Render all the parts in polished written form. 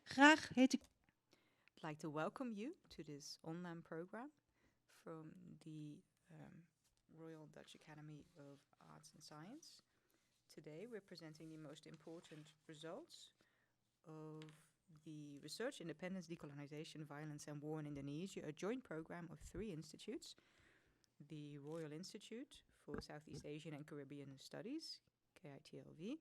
Graag heet ik. I'd like to welcome you to this online program from the Royal Dutch Academy of Arts and Science. Today we're presenting the most important results of the Research, Independence, Decolonization, Violence and War in Indonesia, a joint program of 3 institutes: the Royal Institute for Southeast Asian and Caribbean Studies, KITLV,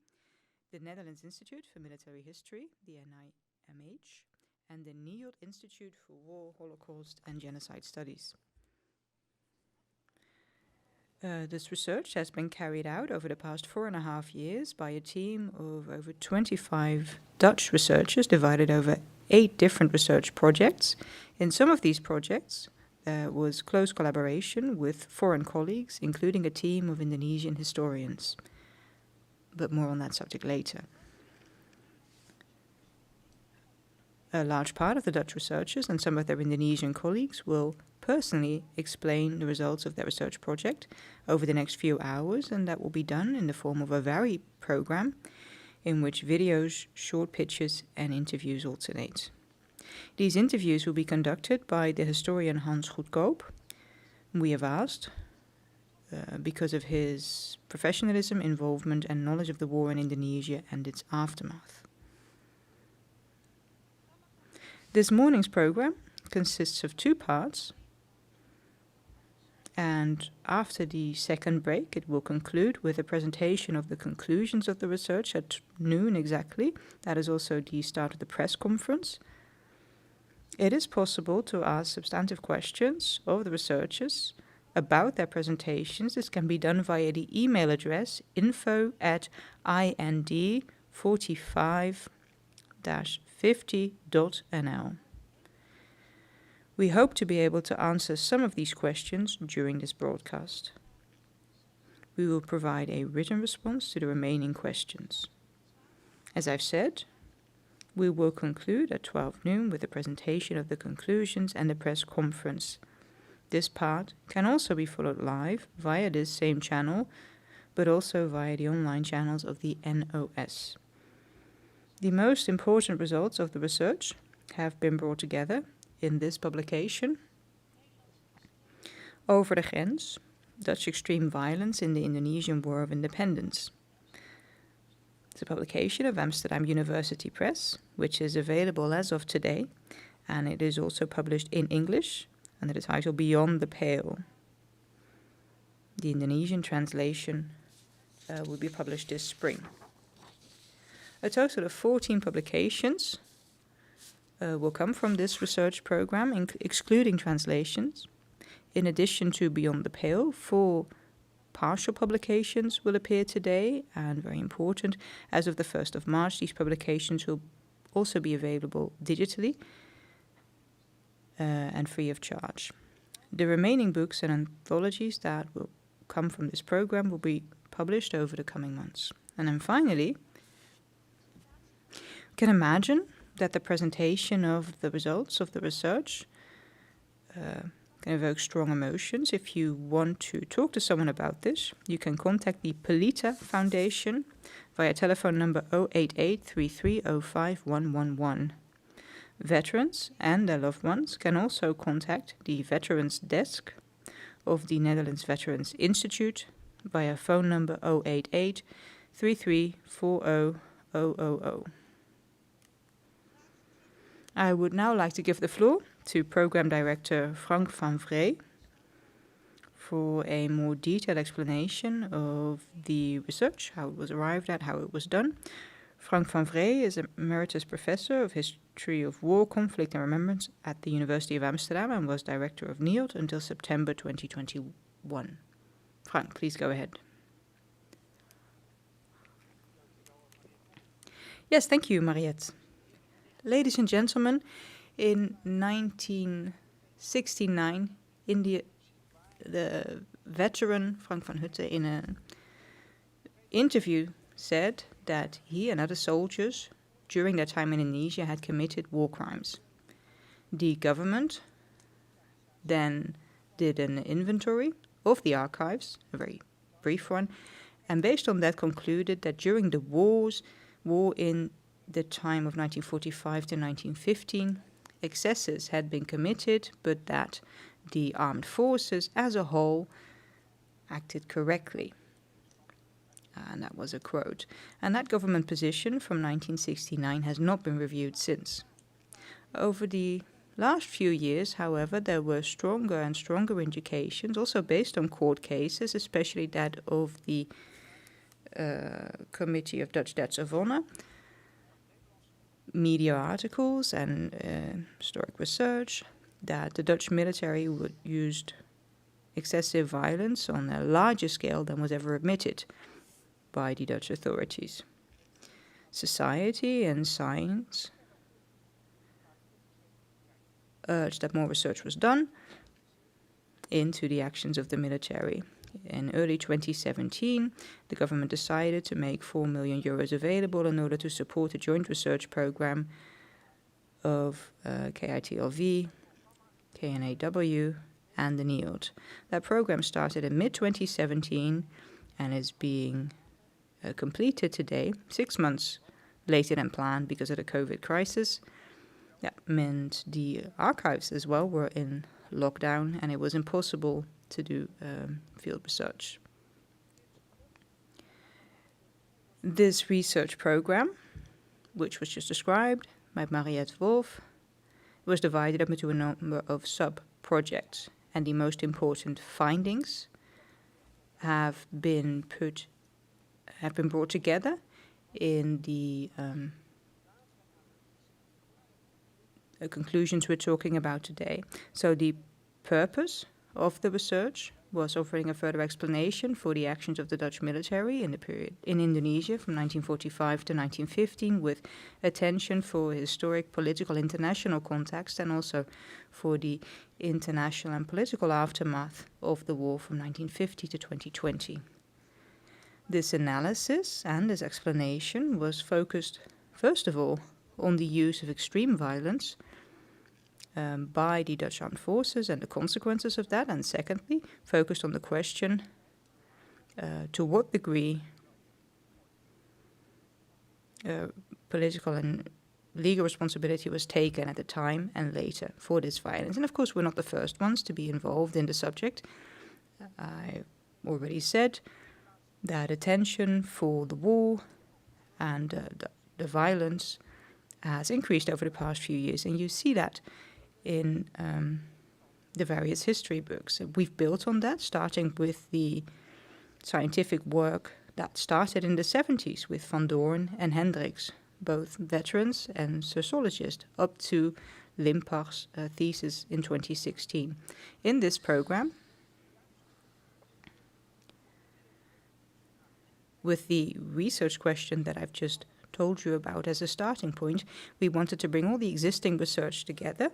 the Netherlands Institute for Military History, the NIMH, and the NIOD Institute for War, Holocaust and Genocide Studies. This research has been carried out over the past 4.5 years by a team of over 25 Dutch researchers divided over 8 different research projects. In some of these projects, there was close collaboration with foreign colleagues, including a team of Indonesian historians. But more on that subject later. A large part of the Dutch researchers and some of their Indonesian colleagues will personally explain the results of their research project over the next few hours, and that will be done in the form of a varied program in which videos, short pitches and interviews alternate. These interviews will be conducted by the historian Hans Goedkoop. We have asked, because of his professionalism, involvement and knowledge of the war in Indonesia and its aftermath. This morning's program consists of 2 parts, and after the second break it will conclude with a presentation of the conclusions of the research at noon exactly. That is also the start of the press conference. It is possible to ask substantive questions of the researchers about their presentations. This can be done via the email address info@ind45-50.nl. We hope to be able to answer some of these questions during this broadcast. We will provide a written response to the remaining questions. As I've said, we will conclude at 12 noon with a presentation of the conclusions and the press conference. This part can also be followed live via this same channel, but also via the online channels of the NOS. The most important results of the research have been brought together in this publication. Over the Grens, Dutch Extreme Violence in the Indonesian War of Independence. It's a publication of Amsterdam University Press, which is available as of today, and it is also published in English under the title Beyond the Pale. The Indonesian translation will be published this spring. A total of 14 publications will come from this research program, excluding translations. In addition to Beyond the Pale, 4 partial publications will appear today, and very important, as of the 1st of March, these publications will also be available digitally and free of charge. The remaining books and anthologies that will come from this program will be published over the coming months. And then finally, you can imagine that the presentation of the results of the research can evoke strong emotions. If you want to talk to someone about this, you can contact the Pelita Foundation via telephone number 088-3305-111. Veterans and their loved ones can also contact the Veterans Desk of the Netherlands Veterans Institute via phone number 088-3340-000. I would now like to give the floor to Program Director Frank van Vree for a more detailed explanation of the research, how it was arrived at, how it was done. Frank van Vree is Emeritus Professor of History of War, Conflict and Remembrance at the University of Amsterdam and was Director of NIOD until September 2021. Frank, please go ahead. Yes, thank you, Mariette. Ladies and gentlemen, in 1969, the veteran Frank van Hutte in an interview said that he and other soldiers during their time in Indonesia had committed war crimes. The government then did an inventory of the archives, a very brief one, and based on that concluded that during the war in the time of 1945 to 1915, excesses had been committed, but that the armed forces as a whole acted correctly. And that was a quote. And that government position from 1969 has not been reviewed since. Over the last few years, however, there were stronger and stronger indications, also based on court cases, especially that of the Committee of Dutch Debts of Honor, media articles and historic research, that the Dutch military used excessive violence on a larger scale than was ever admitted by the Dutch authorities. Society and science urged that more research was done into the actions of the military. In early 2017, the government decided to make 4 million euros available in order to support a joint research program of KITLV, KNAW, and the NIOD. That program started in mid-2017 and is being completed today, 6 months later than planned because of the COVID crisis. That meant the archives as well were in lockdown and it was impossible to do field research. This research program, which was just described by Mariette Wolf, was divided up into a number of sub-projects, and the most important findings have been brought together in the conclusions we're talking about today. So the purpose of the research was offering a further explanation for the actions of the Dutch military in the period in Indonesia from 1945 to 1915, with attention for historic political international context and also for the international and political aftermath of the war from 1950 to 2020. This analysis and this explanation was focused, first of all, on the use of extreme violence by the Dutch armed forces and the consequences of that, and secondly, focused on the question to what degree political and legal responsibility was taken at the time and later for this violence. And of course, we're not the first ones to be involved in the subject. I already said that attention for the war and the violence has increased over the past few years, and you see that in the various history books. We've built on that, starting with the scientific work that started in the 70s with Van Doorn and Hendricks, both veterans and sociologists, up to Limpach's thesis in 2016. In this program, with the research question that I've just told you about as a starting point, we wanted to bring all the existing research together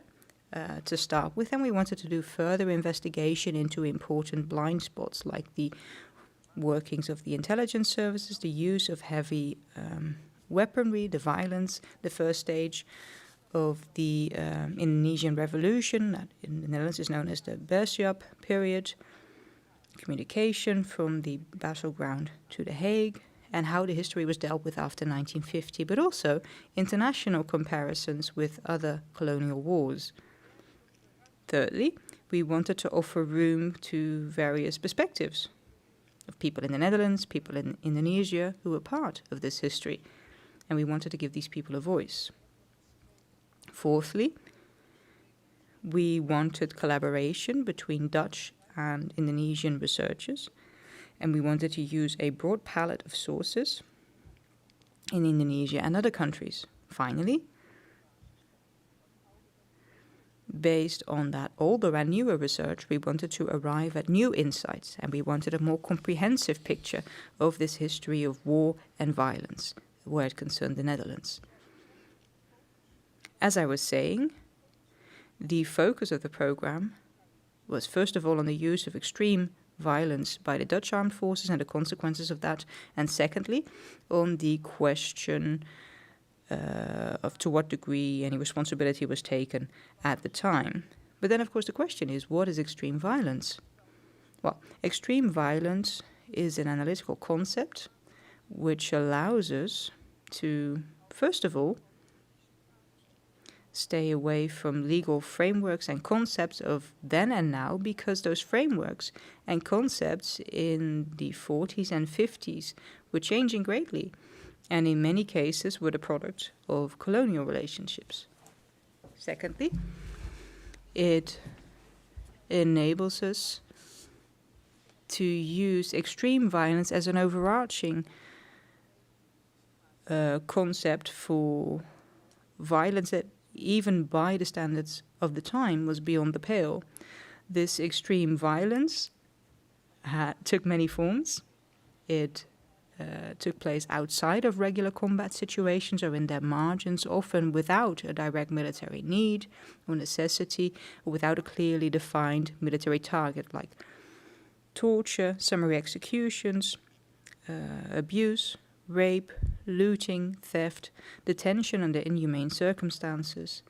to start with, and we wanted to do further investigation into important blind spots like the workings of the intelligence services, the use of heavy weaponry, the violence, the first stage of the Indonesian Revolution, that in the Netherlands is known as the Bersiap period, communication from the battleground to The Hague, and how the history was dealt with after 1950, but also international comparisons with other colonial wars. Thirdly, we wanted to offer room to various perspectives of people in the Netherlands, people in Indonesia who were part of this history, and we wanted to give these people a voice. Fourthly, we wanted collaboration between Dutch and Indonesian researchers, and we wanted to use a broad palette of sources in Indonesia and other countries. Finally, based on that older and newer research, we wanted to arrive at new insights, and we wanted a more comprehensive picture of this history of war and violence, where it concerned the Netherlands. As I was saying, the focus of the program was first of all on the use of extreme violence by the Dutch armed forces and the consequences of that, and secondly, on the question of to what degree any responsibility was taken at the time. But then, of course, the question is, what is extreme violence? Well, extreme violence is an analytical concept which allows us to First of all, stay away from legal frameworks and concepts of then and now, because those frameworks and concepts in the 40s and 50s were changing greatly, and in many cases were the product of colonial relationships. Secondly, it enables us to use extreme violence as an overarching concept for violence that, even by the standards of the time, was beyond the pale. This extreme violence took many forms. It took place outside of regular combat situations or in their margins, often without a direct military need or necessity, or without a clearly defined military target, like torture, summary executions, abuse, rape, looting, theft, detention under inhumane circumstances,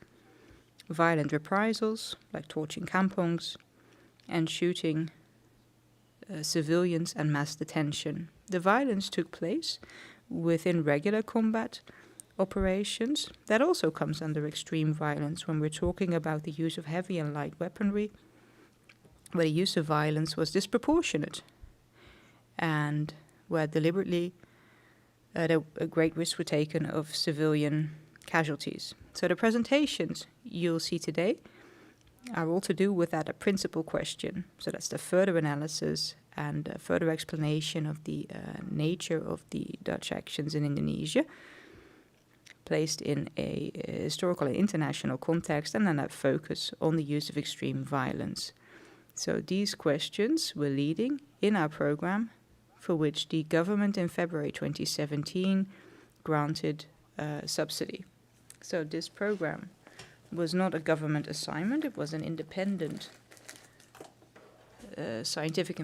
violent reprisals like torching kampongs, and shooting civilians and mass detention. The violence took place within regular combat operations. That also comes under extreme violence when we're talking about the use of heavy and light weaponry, where the use of violence was disproportionate and where deliberately a great risks were taken of civilian casualties. So the presentations you'll see today are all to do with that principal question. So that's the further analysis and further explanation of the nature of the Dutch actions in Indonesia, placed in a historical and international context, and then that focus on the use of extreme violence. So these questions were leading in our program, for which the government in February 2017 granted subsidy. So this program was not a government assignment, it was an independent scientific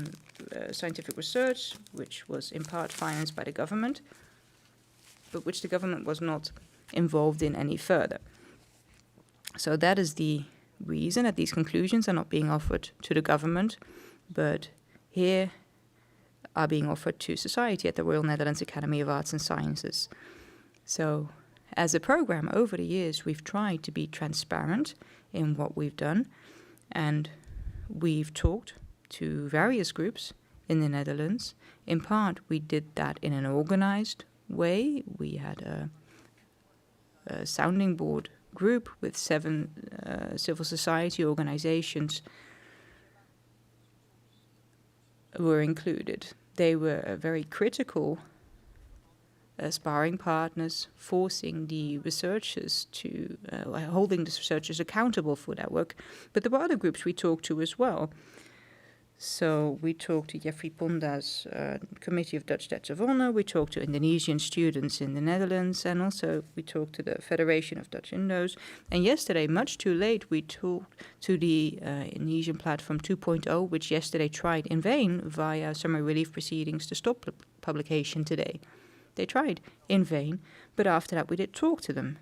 research, which was in part financed by the government, but which the government was not involved in any further. So that is the reason that these conclusions are not being offered to the government, but here are being offered to society at the Royal Netherlands Academy of Arts and Sciences. So as a program, over the years, we've tried to be transparent in what we've done, and we've talked to various groups in the Netherlands. In part, we did that in an organized way. We had a sounding board group with 7 civil society organizations were included. They were very critical sparring partners, forcing the researchers to, holding the researchers accountable for their work. But there were other groups we talked to as well. So we talked to Jeffrey Ponda's Committee of Dutch Debts of Honor, we talked to Indonesian students in the Netherlands, and also we talked to the Federation of Dutch Indos. And yesterday, much too late, we talked to the Indonesian Platform 2.0, which yesterday tried in vain via summary relief proceedings to stop publication today. They tried in vain, but after that we did talk to them.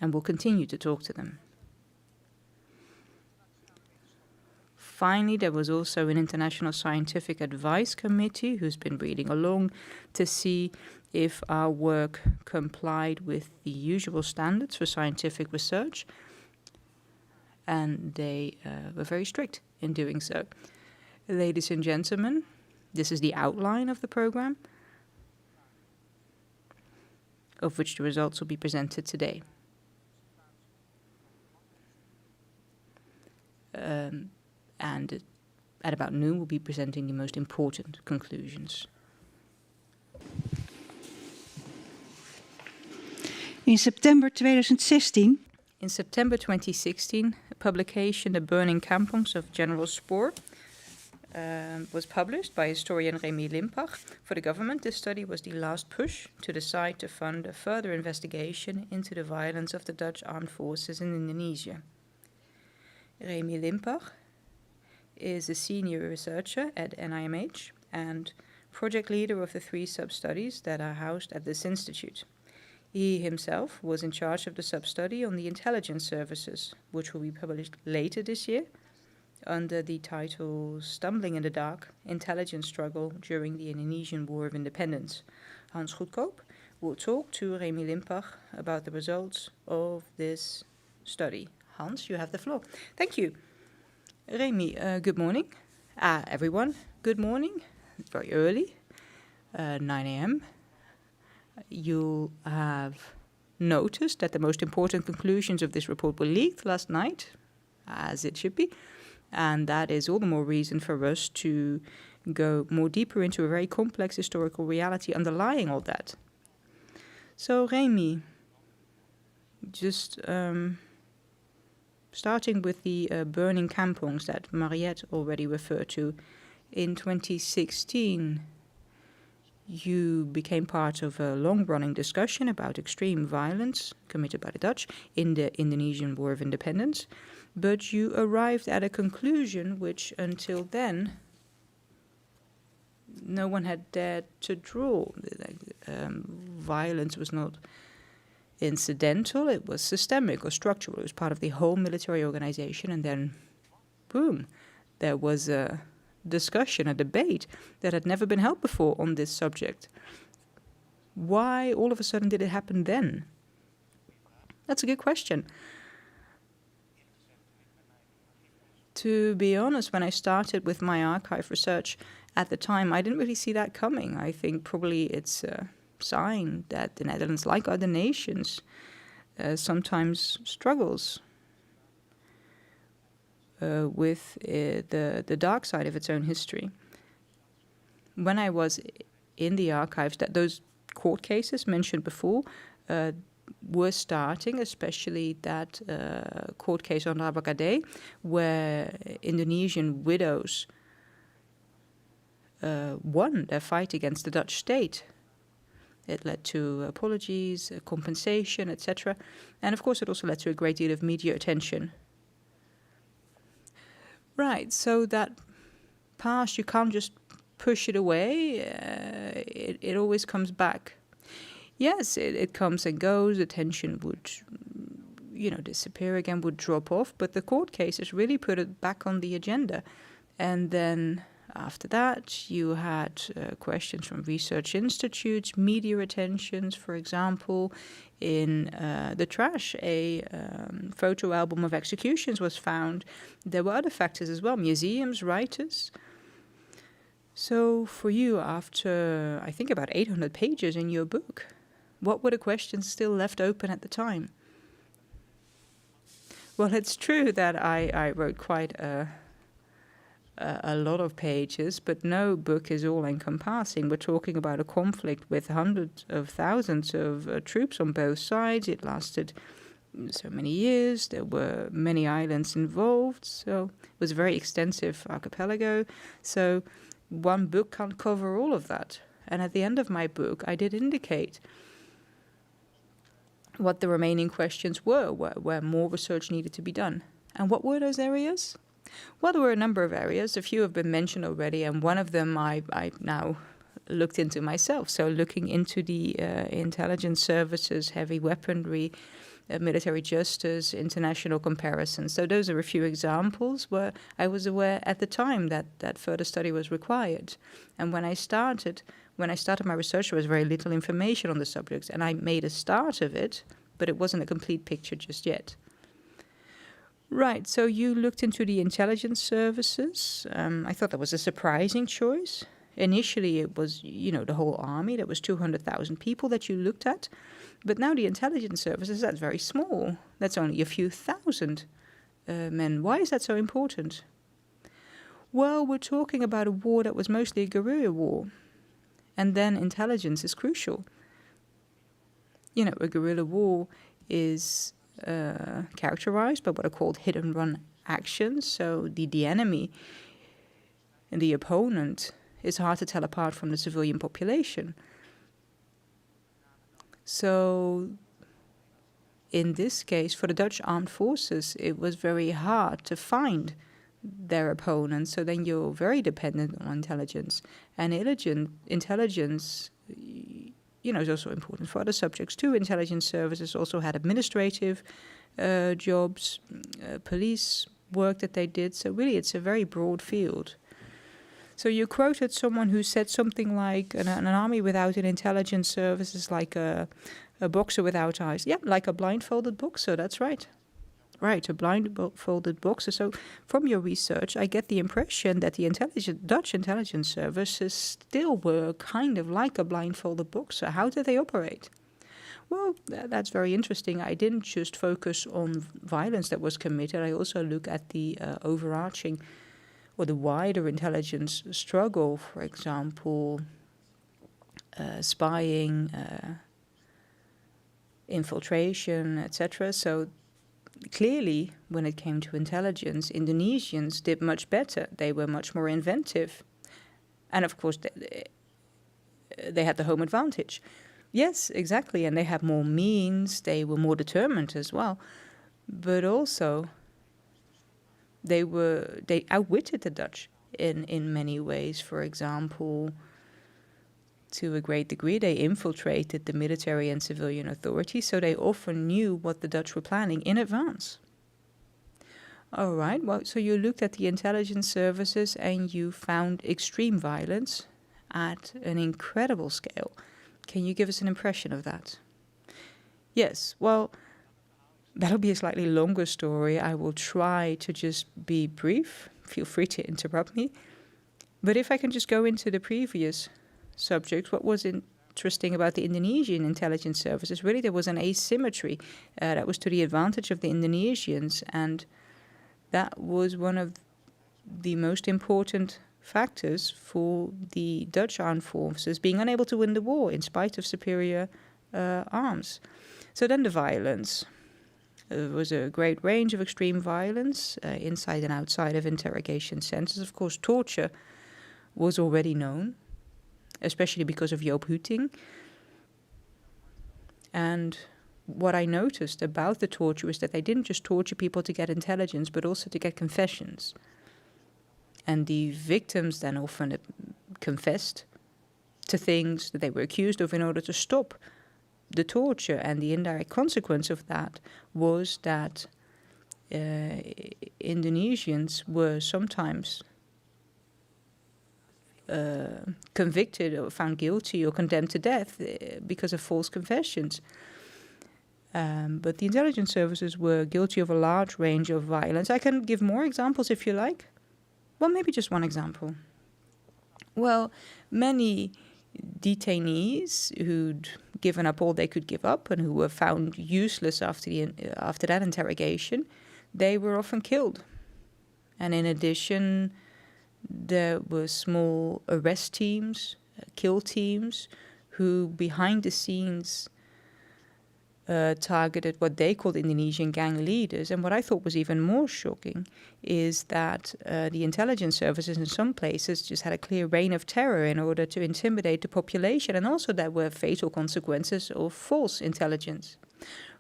And we'll continue to talk to them. Finally, there was also an International Scientific Advice Committee who's been reading along to see if our work complied with the usual standards for scientific research. And they were very strict in doing so. Ladies and gentlemen, this is the outline of the program, of which the results will be presented today. And at about noon, we'll be presenting the most important conclusions. In September 2016. In September 2016, a publication, The Burning Kampongs of General Spoor, was published by historian Remy Limpach for the government. This study was the last push to decide to fund a further investigation into the violence of the Dutch armed forces in Indonesia. Remy Limpach is a senior researcher at NIMH and project leader of the 3 sub-studies that are housed at this institute. He himself was in charge of the sub-study on the intelligence services, which will be published later this year under the title Stumbling in the Dark, Intelligence Struggle During the Indonesian War of Independence. Hans Goedkoop will talk to Remy Limpach about the results of this study. Hans, you have the floor. Thank you. Remy, good morning. Everyone, good morning. It's very early, 9 a.m. You'll have noticed that the most important conclusions of this report were leaked last night, as it should be. And that is all the more reason for us to go more deeper into a very complex historical reality underlying all that. So, Remy, just starting with the burning kampongs that Mariette already referred to, in 2016, you became part of a long-running discussion about extreme violence committed by the Dutch in the Indonesian War of Independence, but you arrived at a conclusion which, until then, no one had dared to draw. Violence was not incidental, it was systemic or structural. It was part of the whole military organization, and then, boom, there was a discussion, a debate that had never been held before on this subject. Why all of a sudden did it happen then? That's a good question. To be honest, when I started with my archive research at the time, I didn't really see that coming. I think probably it's a sign that the Netherlands, like other nations, sometimes struggles with the dark side of its own history. When I was in the archives, that those court cases mentioned before were starting, especially that court case on Rabakade, where Indonesian widows won their fight against the Dutch state. It led to apologies, compensation, etc. And of course it also led to a great deal of media attention. Right, so that past, you can't just push it away. It always comes back. Yes, it comes and goes. The tension would, disappear again, would drop off. But the court cases really put it back on the agenda. And then after that, you had questions from research institutes, media attentions, for example. In the trash, a photo album of executions was found. There were other factors as well, museums, writers. So for you, after, I think, about 800 pages in your book, what were the questions still left open at the time? Well, it's true that I wrote quite a lot of pages, but no book is all-encompassing. We're talking about a conflict with hundreds of thousands of troops on both sides. It lasted so many years. There were many islands involved, so it was a very extensive archipelago. So one book can't cover all of that. And at the end of my book, I did indicate what the remaining questions were, where more research needed to be done. And what were those areas? Well, there were a number of areas. A few have been mentioned already, and one of them I now looked into myself. So looking into the intelligence services, heavy weaponry, military justice, international comparisons. So those are a few examples where I was aware at the time that further study was required. And when I started my research, there was very little information on the subjects, and I made a start of it, but it wasn't a complete picture just yet. Right, so you looked into the intelligence services. I thought that was a surprising choice. Initially, it was, the whole army. There was 200,000 people that you looked at. But now the intelligence services, that's very small. That's only a few thousand men. Why is that so important? Well, we're talking about a war that was mostly a guerrilla war. And then intelligence is crucial. A guerrilla war is characterized by what are called hit-and-run actions. So the enemy and the opponent is hard to tell apart from the civilian population. So in this case, for the Dutch armed forces, it was very hard to find their opponents. So then you're very dependent on intelligence. And intelligence is also important for other subjects too. Intelligence services also had administrative jobs, police work that they did. So really, it's a very broad field. So you quoted someone who said something like an army without an intelligence service is like a boxer without eyes. Yeah, like a blindfolded boxer, that's right. Right, a blindfolded boxer. So from your research, I get the impression that the Dutch intelligence services still were kind of like a blindfolded boxer. How did they operate? Well, that's very interesting. I didn't just focus on violence that was committed. I also look at the overarching or the wider intelligence struggle, for example, spying, infiltration, etc. So clearly, when it came to intelligence, Indonesians did much better. They were much more inventive. And of course, they had the home advantage. Yes, exactly. And they had more means. They were more determined as well. But also, they outwitted the Dutch in many ways. For example, to a great degree, they infiltrated the military and civilian authorities, so they often knew what the Dutch were planning in advance. All right, well, so you looked at the intelligence services and you found extreme violence at an incredible scale. Can you give us an impression of that? Yes, well, that'll be a slightly longer story. I will try to just be brief. Feel free to interrupt me. But if I can just go into the previous subject, what was interesting about the Indonesian intelligence services, really there was an asymmetry that was to the advantage of the Indonesians, and that was one of the most important factors for the Dutch armed forces being unable to win the war in spite of superior arms. So then the violence. There was a great range of extreme violence inside and outside of interrogation centers. Of course, torture was already known, especially because of Joop Hutting. And what I noticed about the torture was that they didn't just torture people to get intelligence, but also to get confessions. And the victims then often confessed to things that they were accused of in order to stop the torture. And the indirect consequence of that was that Indonesians were sometimes convicted or found guilty or condemned to death because of false confessions. But the intelligence services were guilty of a large range of violence. I can give more examples if you like. Well, maybe just one example. Well, many detainees who'd given up all they could give up and who were found useless after that interrogation, they were often killed. And in addition, there were small arrest teams, kill teams, who behind the scenes targeted what they called Indonesian gang leaders. And what I thought was even more shocking is that the intelligence services in some places just had a clear reign of terror in order to intimidate the population. And also there were fatal consequences of false intelligence.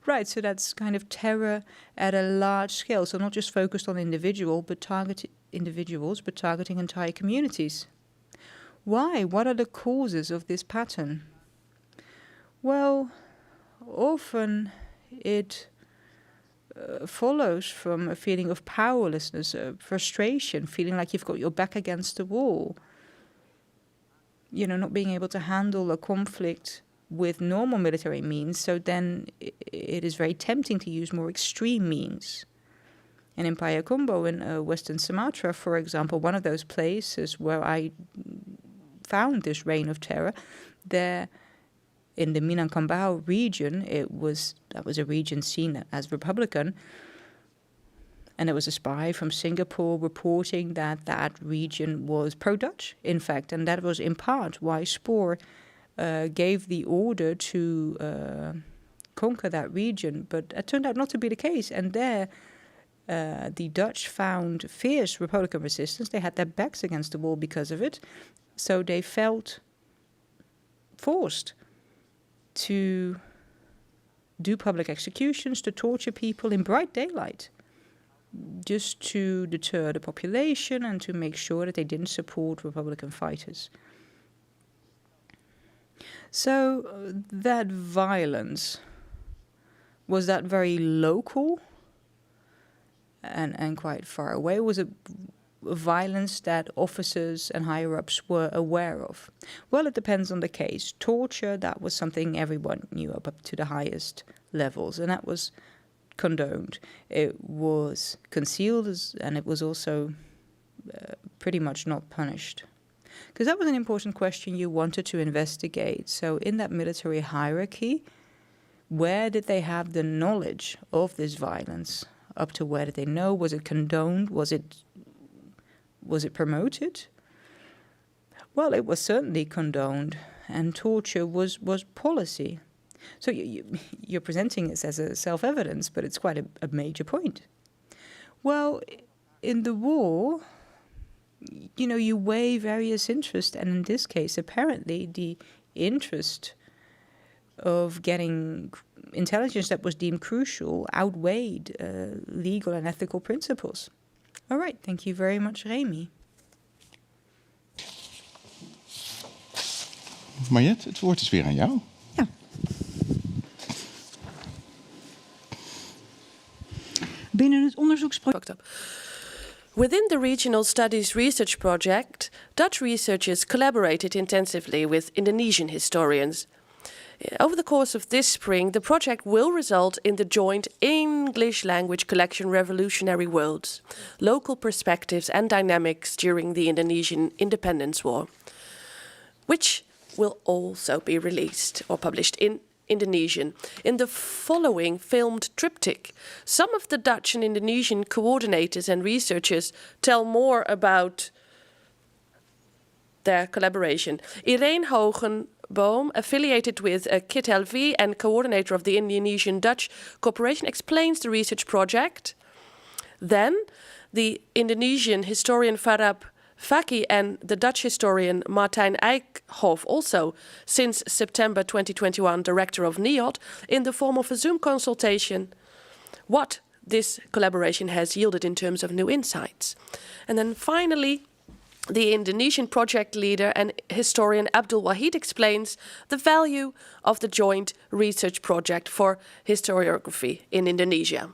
Right, so that's kind of terror at a large scale. So not just focused on individuals, but targeting entire communities. Why? What are the causes of this pattern? Well, often it follows from a feeling of powerlessness, frustration, feeling like you've got your back against the wall. You know, not being able to handle a conflict with normal military means, so then it is very tempting to use more extreme means. And in Payakumbuh in Western Sumatra, for example, one of those places where I found this reign of terror, there in the Minangkabau region, that was a region seen as Republican, and there was a spy from Singapore reporting that that region was pro-Dutch, in fact, and that was in part why Spoor gave the order to conquer that region. But it turned out not to be the case, and there the Dutch found fierce Republican resistance. They had their backs against the wall because of it, so they felt forced to do public executions, to torture people in bright daylight, just to deter the population and to make sure that they didn't support Republican fighters. So that violence, was that very local and quite far away? Was it violence that officers and higher-ups were aware of? Well, it depends on the case. Torture, that was something everyone knew up to the highest levels, and that was condoned. It was concealed, and it was also pretty much not punished. Because that was an important question you wanted to investigate. So in that military hierarchy, where did they have the knowledge of this violence? Up to where did they know? Was it condoned? Was it promoted? Well, it was certainly condoned, and torture was policy. So you're presenting this as a self-evidence, but it's quite a major point. Well, in the war, you weigh various interests, and in this case, apparently, the interest of getting intelligence that was deemed crucial outweighed legal and ethical principles. All right, thank you very much, Remy. Mariette, het woord is weer aan jou. Ja. Binnen het onderzoeksproject. Within the Regional Studies Research Project, Dutch researchers collaborated intensively with Indonesian historians. Over the course of this spring, the project will result in the joint English language collection Revolutionary Worlds, Local Perspectives and Dynamics During the Indonesian Independence War, which will also be released or published in Indonesian. In the following filmed triptych, some of the Dutch and Indonesian coordinators and researchers tell more about their collaboration. Irene Hogenboom, affiliated with KIT LV and coordinator of the Indonesian-Dutch cooperation, explains the research project. Then, the Indonesian historian Farab Faki and the Dutch historian Martijn Eijkhoff, also since September 2021 director of NIOD, in the form of a Zoom consultation, what this collaboration has yielded in terms of new insights. And then finally, the Indonesian project leader and historian Abdul Wahid explains the value of the joint research project for historiography in Indonesia.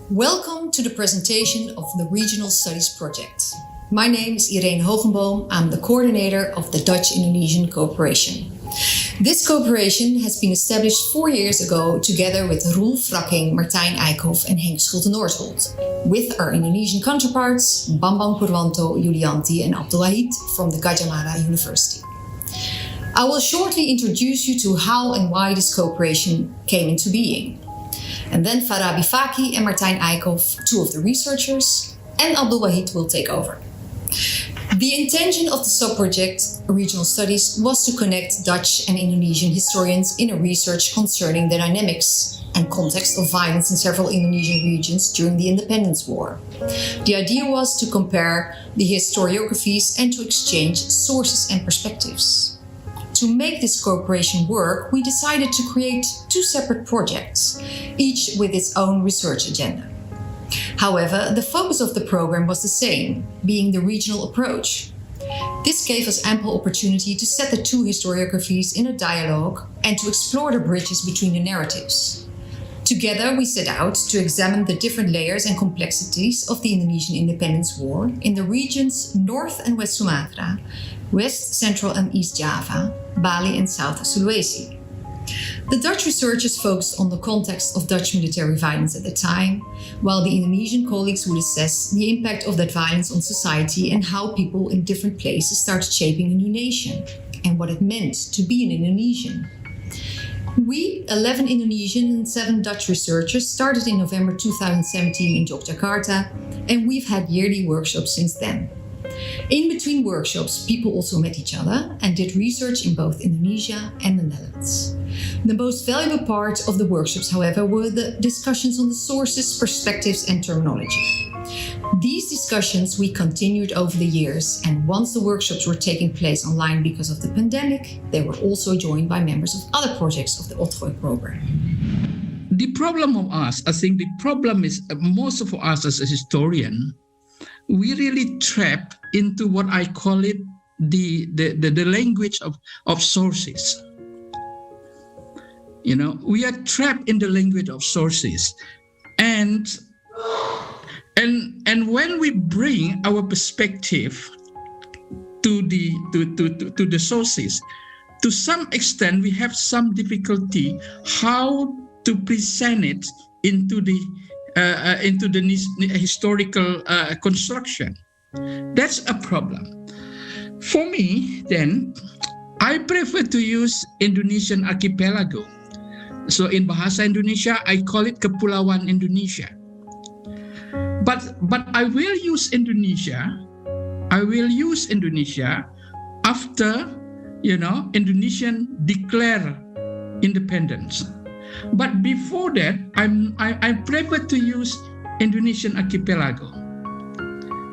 Welcome to the presentation of the Regional Studies Project. My name is Irene Hogenboom. I'm the coordinator of the Dutch-Indonesian cooperation. This cooperation has been established 4 years ago together with Roel Frakking, Martijn Eijkhoff and Henk Schulte-Noordholt, with our Indonesian counterparts Bambang Purwanto, Yulianti and Abdul Wahid from the Gadjah Mada University. I will shortly introduce you to how and why this cooperation came into being. And then Farabi Faki and Martijn Eijkhoff, two of the researchers, and Abdul Wahid will take over. The intention of the sub-project, Regional Studies, was to connect Dutch and Indonesian historians in a research concerning the dynamics and context of violence in several Indonesian regions during the Independence War. The idea was to compare the historiographies and to exchange sources and perspectives. To make this cooperation work, we decided to create two separate projects, each with its own research agenda. However, the focus of the program was the same, being the regional approach. This gave us ample opportunity to set the two historiographies in a dialogue and to explore the bridges between the narratives. Together, we set out to examine the different layers and complexities of the Indonesian Independence War in the regions North and West Sumatra, West, Central and East Java, Bali and South Sulawesi. The Dutch researchers focused on the context of Dutch military violence at the time, while the Indonesian colleagues would assess the impact of that violence on society and how people in different places started shaping a new nation, and what it meant to be an Indonesian. We, 11 Indonesian and 7 Dutch researchers, started in November 2017 in Yogyakarta, and we've had yearly workshops since then. In between workshops, people also met each other and did research in both Indonesia and the Netherlands. The most valuable part of the workshops, however, were the discussions on the sources, perspectives and terminology. These discussions we continued over the years, and once the workshops were taking place online because of the pandemic, they were also joined by members of other projects of the Otgooi program. The problem of us, I think the problem is most of us as a historian, we really trap into what I call it the language of sources. You know, we are trapped in the language of sources. And when we bring our perspective to the sources, to some extent we have some difficulty how to present it into the historical construction. That's a problem. For me, then, I prefer to use Indonesian archipelago. So in Bahasa Indonesia, I call it Kepulauan Indonesia. But I will use Indonesia. I will use Indonesia after, Indonesian declare independence. But before that, I prefer to use Indonesian archipelago.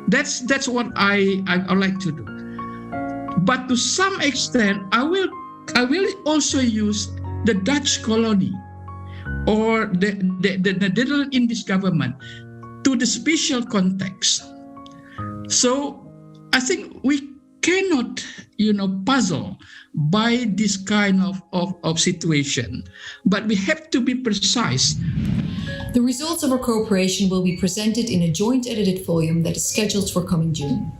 That's what I like to do. But to some extent, I will also use the Dutch colony or the Netherlands Indies government to the special context. So I think we cannot, puzzle by this kind of situation, but we have to be precise. The results of our cooperation will be presented in a joint edited volume that is scheduled for coming June.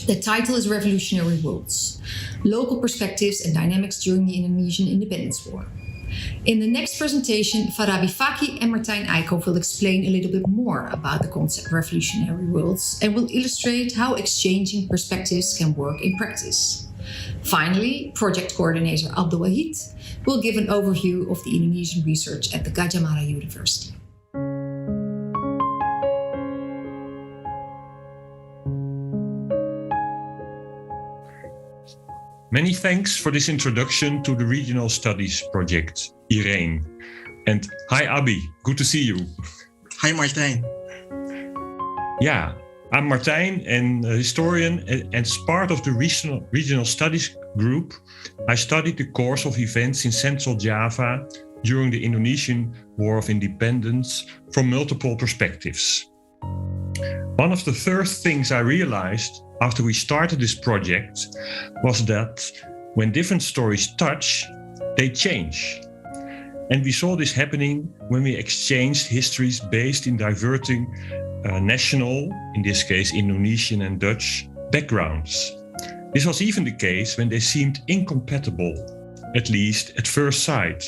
The title is Revolutionary Worlds: Local Perspectives and Dynamics During the Indonesian Independence War. In the next presentation, Farabi Faki and Martijn Eikhoff will explain a little bit more about the concept revolutionary worlds and will illustrate how exchanging perspectives can work in practice. Finally, project coordinator Abdul Wahid will give an overview of the Indonesian research at the Gadjah Mada University. Many thanks for this introduction to the Regional Studies Project, Irene. And hi, Abi, good to see you. Hi, Martijn. Yeah, I'm Martijn, and a historian, and as part of the Regional Studies group, I studied the course of events in Central Java during the Indonesian War of Independence from multiple perspectives. One of the first things I realized after we started this project was that when different stories touch, they change. And we saw this happening when we exchanged histories based in diverting national, in this case Indonesian and Dutch, backgrounds. This was even the case when they seemed incompatible, at least at first sight.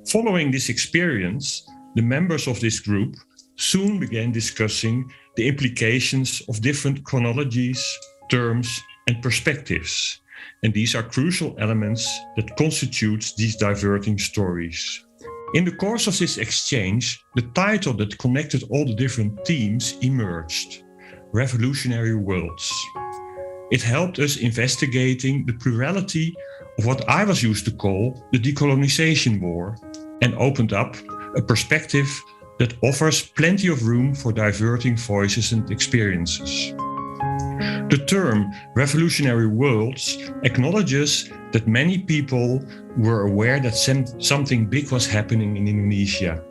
Following this experience, the members of this group soon began discussing the implications of different chronologies, terms, and perspectives. And these are crucial elements that constitute these diverting stories. In the course of this exchange, the title that connected all the different themes emerged: Revolutionary Worlds. It helped us investigating the plurality of what I was used to call the decolonization war, and opened up a perspective that offers plenty of room for diverting voices and experiences. The term revolutionary worlds acknowledges that many people were aware that something big was happening in Indonesia.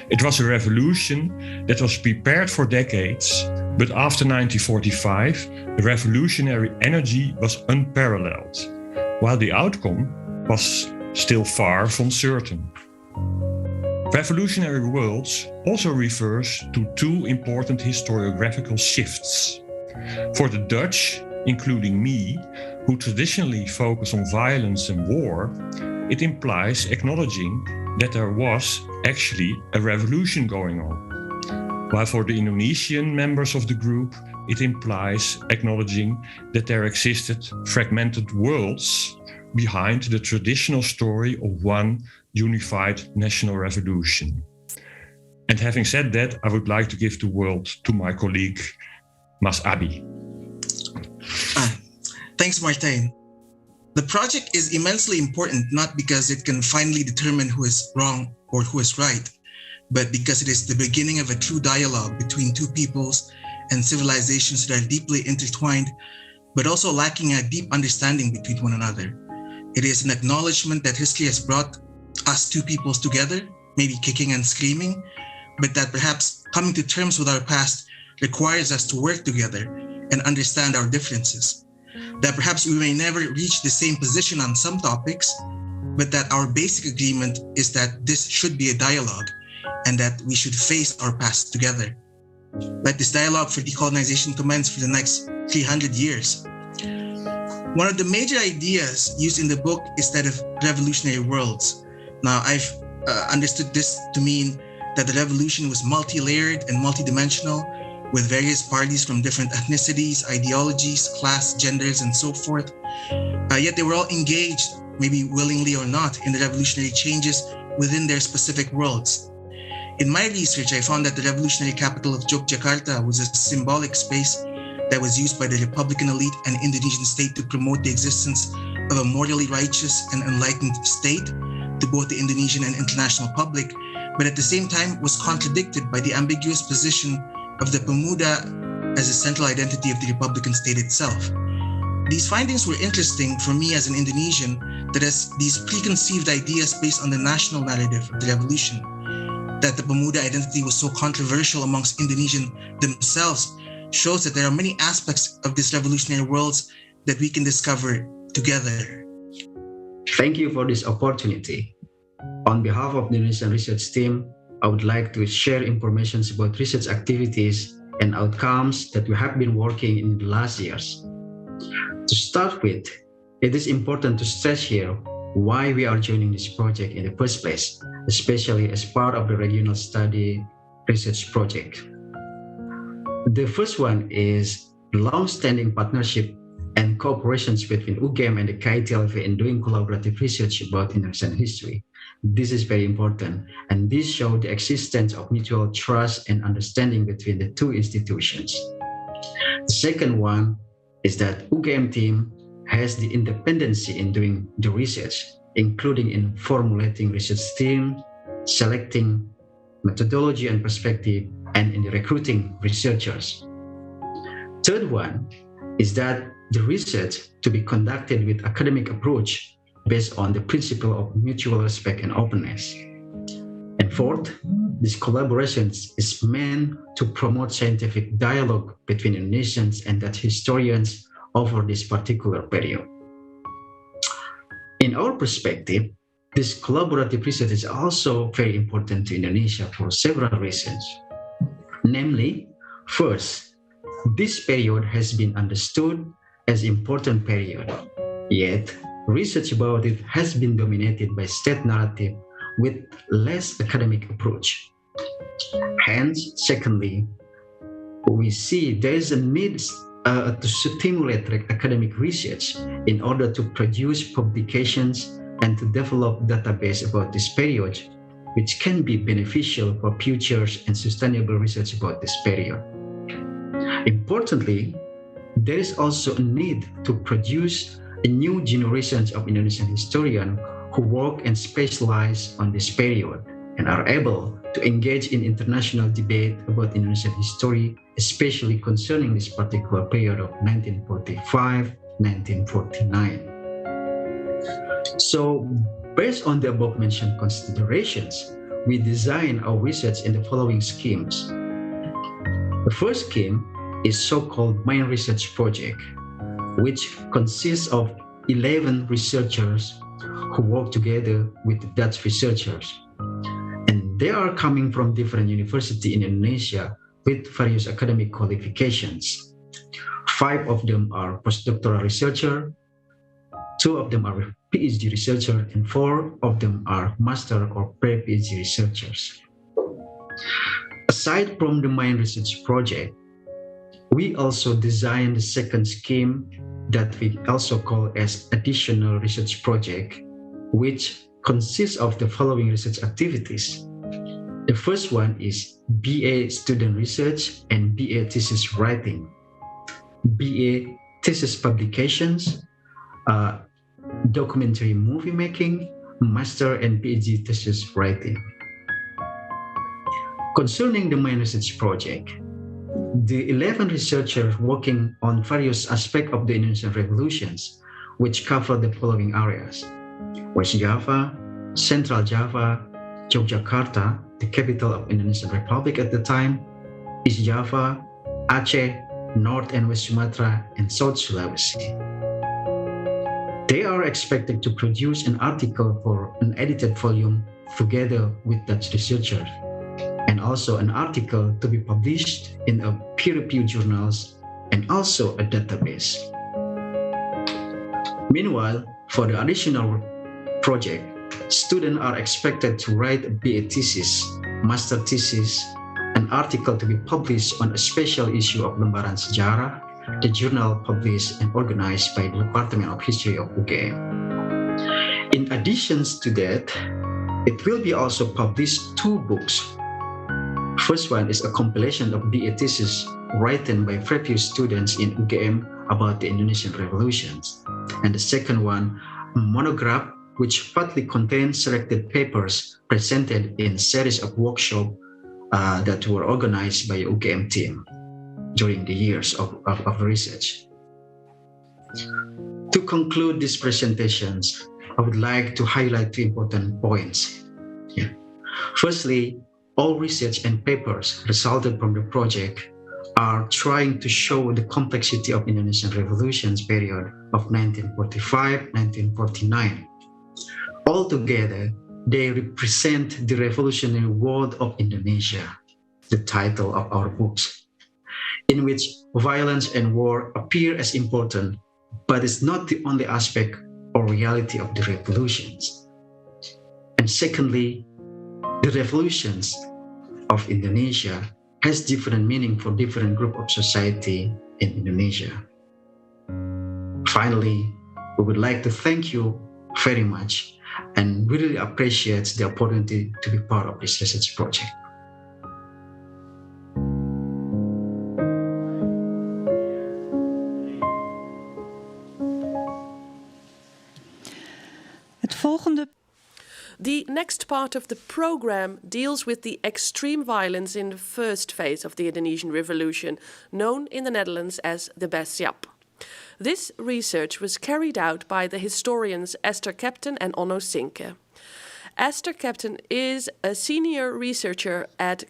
It was a revolution that was prepared for decades, but after 1945, the revolutionary energy was unparalleled, while the outcome was still far from certain. Revolutionary worlds also refers to two important historiographical shifts. For the Dutch, including me, who traditionally focus on violence and war, it implies acknowledging that there was actually a revolution going on. While for the Indonesian members of the group, it implies acknowledging that there existed fragmented worlds behind the traditional story of one unified national revolution. And having said that, I would like to give the word to my colleague, Mas Abi. Thanks, Martijn. The project is immensely important not because it can finally determine who is wrong or who is right, but because it is the beginning of a true dialogue between two peoples and civilizations that are deeply intertwined, but also lacking a deep understanding between one another. It is an acknowledgement that history has brought us two peoples together, maybe kicking and screaming, but that perhaps coming to terms with our past requires us to work together and understand our differences. That perhaps we may never reach the same position on some topics, but that our basic agreement is that this should be a dialogue and that we should face our past together. Let this dialogue for decolonization commence for the next 300 years. One of the major ideas used in the book is that of revolutionary worlds. Now, I've understood this to mean that the revolution was multi-layered and multidimensional, with various parties from different ethnicities, ideologies, class, genders, and so forth. Yet they were all engaged, maybe willingly or not, in the revolutionary changes within their specific worlds. In my research, I found that the revolutionary capital of Yogyakarta was a symbolic space that was used by the Republican elite and Indonesian state to promote the existence of a morally righteous and enlightened state to both the Indonesian and international public, but at the same time was contradicted by the ambiguous position of the Pemuda as a central identity of the Republican state itself. These findings were interesting for me as an Indonesian, that as these preconceived ideas based on the national narrative of the revolution, that the Pemuda identity was so controversial amongst Indonesians themselves, shows that there are many aspects of this revolutionary worlds that we can discover together. Thank you for this opportunity. On behalf of the Indonesian research team, I would like to share information about research activities and outcomes that we have been working in the last years. To start with, it is important to stress here why we are joining this project in the first place, especially as part of the regional study research project. The first one is long-standing partnership and cooperations between UGM and the KITLV in doing collaborative research about Indonesian history. This is very important, and this shows the existence of mutual trust and understanding between the two institutions. The second one is that UGM team has the independency in doing the research, including in formulating research team, selecting methodology and perspective, and in the recruiting researchers. Third one is that the research to be conducted with academic approach based on the principle of mutual respect and openness. And fourth, this collaboration is meant to promote scientific dialogue between Indonesians and Dutch historians over this particular period. In our perspective, this collaborative research is also very important to Indonesia for several reasons. Namely, first, this period has been understood as an important period, yet research about it has been dominated by state narrative with less academic approach. Hence, secondly, we see there is a need to stimulate academic research in order to produce publications and to develop database about this period, which can be beneficial for future and sustainable research about this period. Importantly, there is also a need to produce a new generations of Indonesian historians who work and specialize on this period and are able to engage in international debate about Indonesian history, especially concerning this particular period of 1945-1949. So, based on the above-mentioned considerations, we design our research in the following schemes. The first scheme is so-called Main Research Project, which consists of 11 researchers who work together with the Dutch researchers. And they are coming from different universities in Indonesia with various academic qualifications. 5 of them are postdoctoral researchers, 2 of them are PhD researchers, and 4 of them are master or pre-PhD researchers. Aside from the Main Research Project, we also designed the second scheme that we also call as Additional Research Project, which consists of the following research activities. The first one is BA Student Research and BA Thesis Writing, BA Thesis Publications, Documentary Movie Making, Master and PhD Thesis Writing. Concerning the Main Research Project, the 11 researchers working on various aspects of the Indonesian revolutions, which cover the following areas: West Java, Central Java, Yogyakarta, the capital of Indonesian Republic at the time, East Java, Aceh, North and West Sumatra, and South Sulawesi. They are expected to produce an article for an edited volume together with Dutch researchers. also an article to be published in a peer-reviewed journals and also a database. Meanwhile, for the additional project, students are expected to write a BA thesis, master thesis, an article to be published on a special issue of Lembaran Sejarah, the journal published and organized by the Department of History of UGM. In addition to that, it will be also published 2 books. First one is a compilation of BA thesis written by previous students in UGM about the Indonesian revolutions. And the second one, a monograph which partly contains selected papers presented in series of workshops that were organized by UGM team during the years of research. To conclude these presentations, I would like to highlight 2 important points. Yeah. Firstly, all research and papers resulted from the project are trying to show the complexity of Indonesian revolutions period of 1945-1949. Altogether, they represent the revolutionary world of Indonesia, the title of our books, in which violence and war appear as important, but it's not the only aspect or reality of the revolutions. And secondly, the revolutions of Indonesia has different meaning for different group of society in Indonesia. Finally, we would like to thank you very much and really appreciate the opportunity to be part of this research project. Het volgende. The next part of the program deals with the extreme violence in the first phase of the Indonesian Revolution, known in the Netherlands as the Bersiap. This research was carried out by the historians Esther Captain and Onno Sinke. Esther Captain is a senior researcher at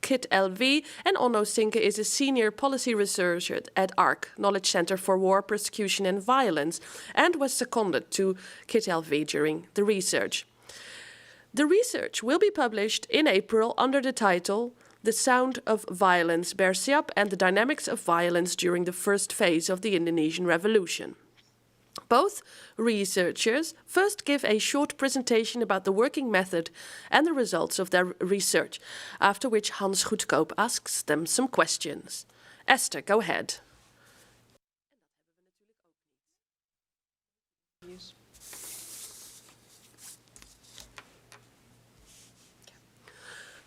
KIT LV, and Onno Sinke is a senior policy researcher at ARC, Knowledge Center for War, Persecution and Violence, and was seconded to KIT LV during the research. The research will be published in April under the title The Sound of Violence, Bersiap and the Dynamics of Violence During the First Phase of the Indonesian Revolution. Both researchers first give a short presentation about the working method and the results of their research, after which Hans Goedkoop asks them some questions. Esther, go ahead.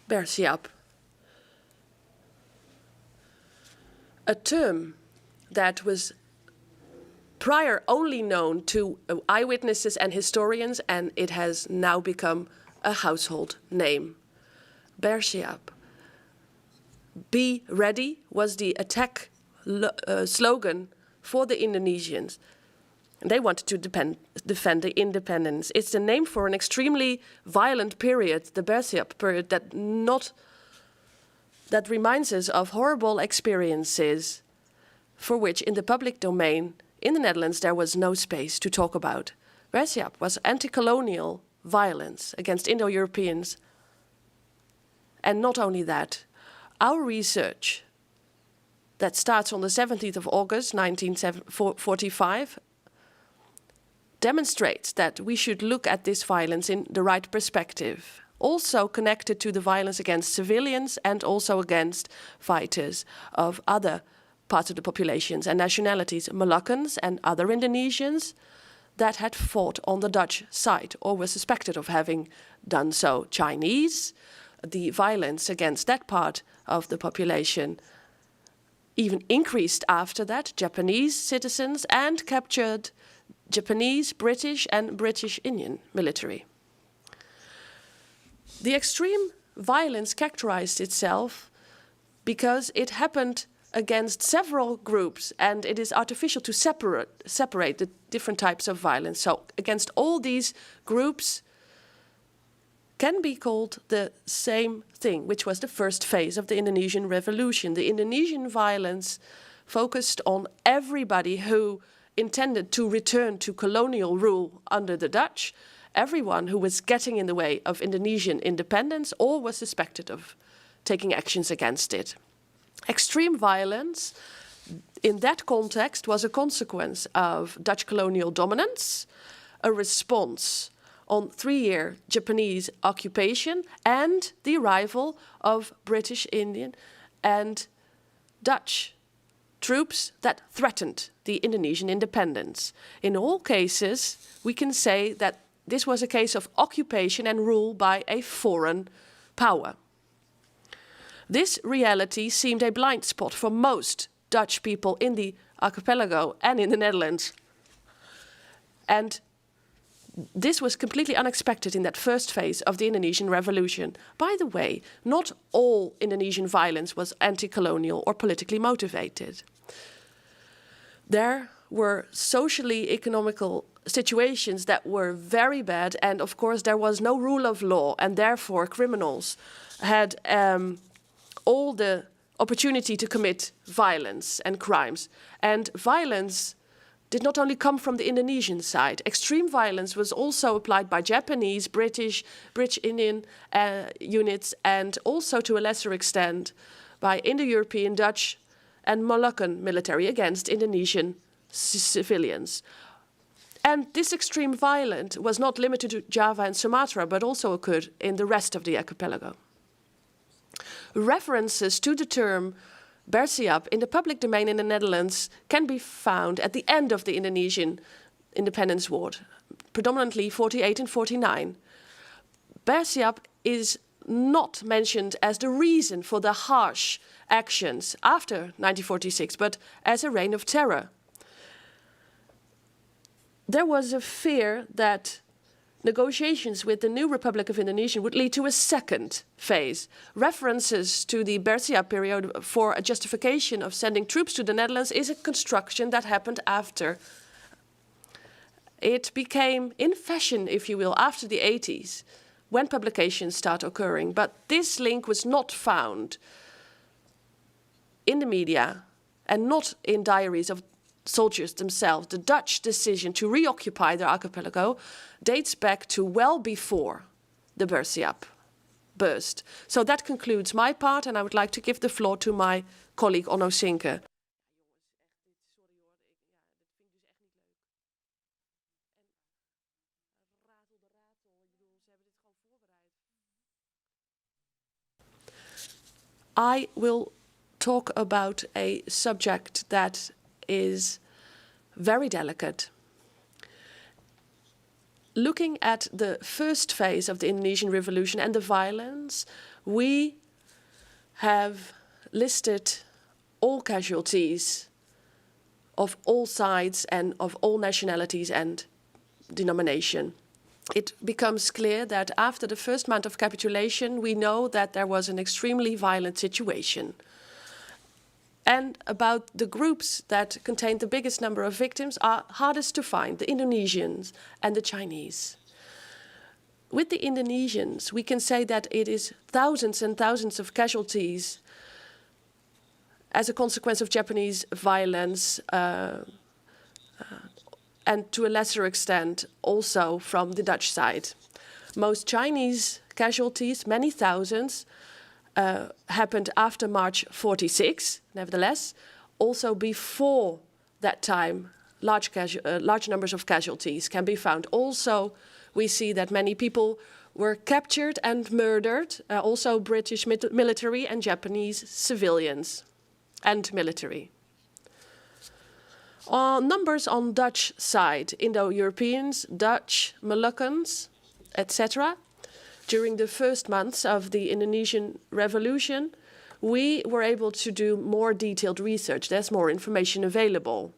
Bersiap. A term that was prior only known to eyewitnesses and historians, and it has now become a household name. Bersiap. Be ready was the attack slogan for the Indonesians. They wanted to defend the independence. It's the name for an extremely violent period, the Bersiap period, that reminds us of horrible experiences for which in the public domain in the Netherlands there was no space to talk about. Bersiap was anti-colonial violence against Indo-Europeans. And not only that, our research that starts on the 17th of August 1945 demonstrates that we should look at this violence in the right perspective, also connected to the violence against civilians and also against fighters of other parts of the populations and nationalities, Moluccans and other Indonesians that had fought on the Dutch side or were suspected of having done so. Chinese, the violence against that part of the population even increased after that, Japanese citizens, and captured Japanese, British and British Indian military. The extreme violence characterized itself because it happened against several groups, and it is artificial to separate the different types of violence. So against all these groups can be called the same thing, which was the first phase of the Indonesian Revolution. The Indonesian violence focused on everybody who intended to return to colonial rule under the Dutch, everyone who was getting in the way of Indonesian independence or was suspected of taking actions against it. Extreme violence in that context was a consequence of Dutch colonial dominance, a response on 3-year Japanese occupation, and the arrival of British, Indian, and Dutch troops that threatened the Indonesian independence. In all cases, we can say that this was a case of occupation and rule by a foreign power. This reality seemed a blind spot for most Dutch people in the archipelago and in the Netherlands. And this was completely unexpected in that first phase of the Indonesian Revolution. By the way, not all Indonesian violence was anti-colonial or politically motivated. There were socially economical situations that were very bad, and of course there was no rule of law, and therefore criminals had all the opportunity to commit violence and crimes. And violence did not only come from the Indonesian side. Extreme violence was also applied by Japanese, British Indian units, and also to a lesser extent by Indo-European, Dutch and Moluccan military against Indonesian civilians. And this extreme violence was not limited to Java and Sumatra, but also occurred in the rest of the archipelago. References to the term Bersiap in the public domain in the Netherlands can be found at the end of the Indonesian independence war, predominantly 48 and 49. Bersiap is not mentioned as the reason for the harsh actions after 1946, but as a reign of terror. There was a fear that negotiations with the new Republic of Indonesia would lead to a second phase. References to the Bersiap period for a justification of sending troops to the Netherlands is a construction that happened after. It became in fashion, if you will, after the 80s, when publications start occurring. But this link was not found in the media and not in diaries of soldiers themselves. The Dutch decision to reoccupy the archipelago dates back to well before the Bersiap burst. So that concludes my part, and I would like to give the floor to my colleague Onno Sinke. I will talk about a subject that is very delicate. Looking at the first phase of the Indonesian Revolution and the violence, we have listed all casualties of all sides and of all nationalities and denomination. It becomes clear that after the first month of capitulation, we know that there was an extremely violent situation. And about the groups that contained the biggest number of victims are hardest to find, the Indonesians and the Chinese. With the Indonesians, we can say that it is thousands and thousands of casualties as a consequence of Japanese violence, and to a lesser extent also from the Dutch side. Most Chinese casualties, many thousands, happened after March 46, nevertheless. Also before that time, large numbers of casualties can be found. Also, we see that many people were captured and murdered, also British military and Japanese civilians and military. Numbers on Dutch side, Indo-Europeans, Dutch, Moluccans, etc. During the first months of the Indonesian Revolution, we were able to do more detailed research. There's more information available.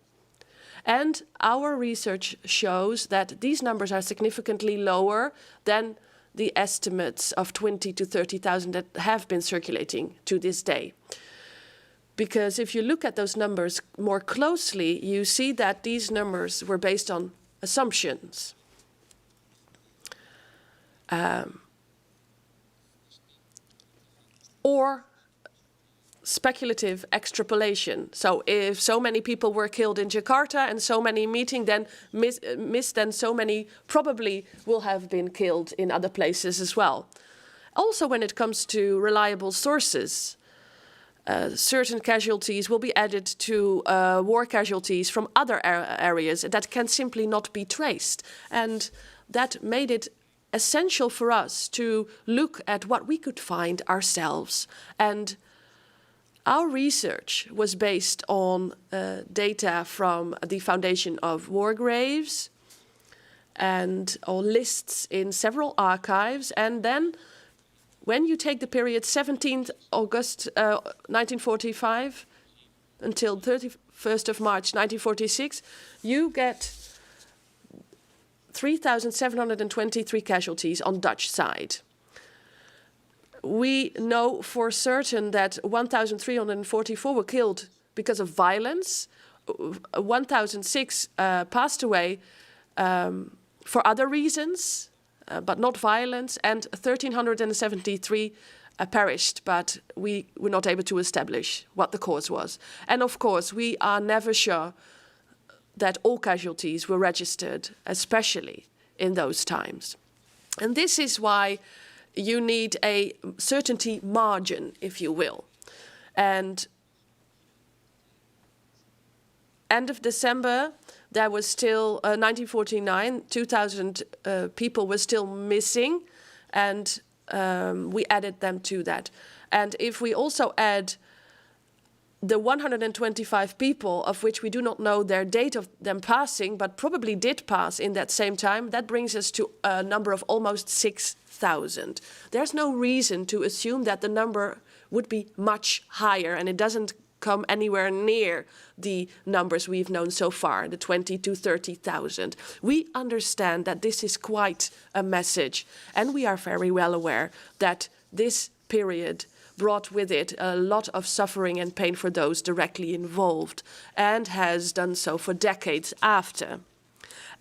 And our research shows that these numbers are significantly lower than the estimates of 20 to 30,000 that have been circulating to this day. Because if you look at those numbers more closely, you see that these numbers were based on assumptions. Or speculative extrapolation. So if so many people were killed in Jakarta and so many missed, then so many probably will have been killed in other places as well. Also, when it comes to reliable sources, certain casualties will be added to war casualties from other areas that can simply not be traced. And that made it essential for us to look at what we could find ourselves. And our research was based on data from the Foundation of War Graves and on lists in several archives. And then when you take the period 17th August 1945 until 31st of March 1946, you get 3,723 casualties on Dutch side. We know for certain that 1,344 were killed because of violence. 1,006 passed away for other reasons, but not violence, and 1,373 perished, but we were not able to establish what the cause was. And of course, we are never sure that all casualties were registered, especially in those times. And this is why you need a certainty margin, if you will. And end of December, there was still 1949, 2,000 people were still missing, and we added them to that. And if we also add the 125 people of which we do not know their date of them passing, but probably did pass in that same time, that brings us to a number of almost 6,000. There's no reason to assume that the number would be much higher, and it doesn't come anywhere near the numbers we've known so far, the 20 to 30,000. We understand that this is quite a message, and we are very well aware that this period brought with it a lot of suffering and pain for those directly involved, and has done so for decades after,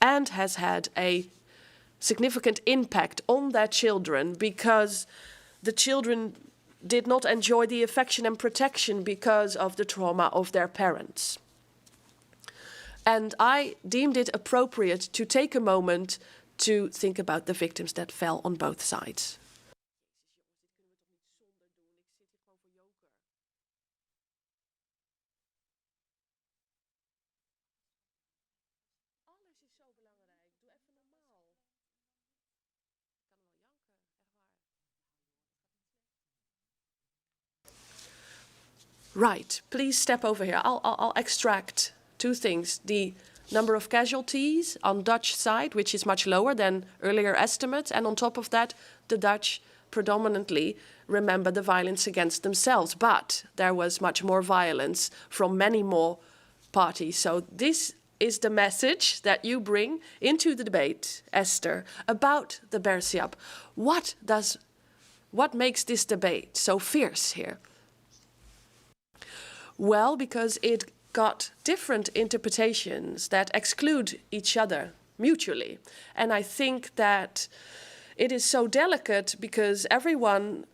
and has had a significant impact on their children, because the children did not enjoy the affection and protection because of the trauma of their parents. And I deemed it appropriate to take a moment to think about the victims that fell on both sides. Right, please step over here. I'll extract two things. The number of casualties on Dutch side, which is much lower than earlier estimates. And on top of that, the Dutch predominantly remember the violence against themselves. But there was much more violence from many more parties. So this is the message that you bring into the debate, Esther, about the Bersiap. What makes this debate so fierce here? Well, because it got different interpretations that exclude each other mutually. And I think that it is so delicate because everyone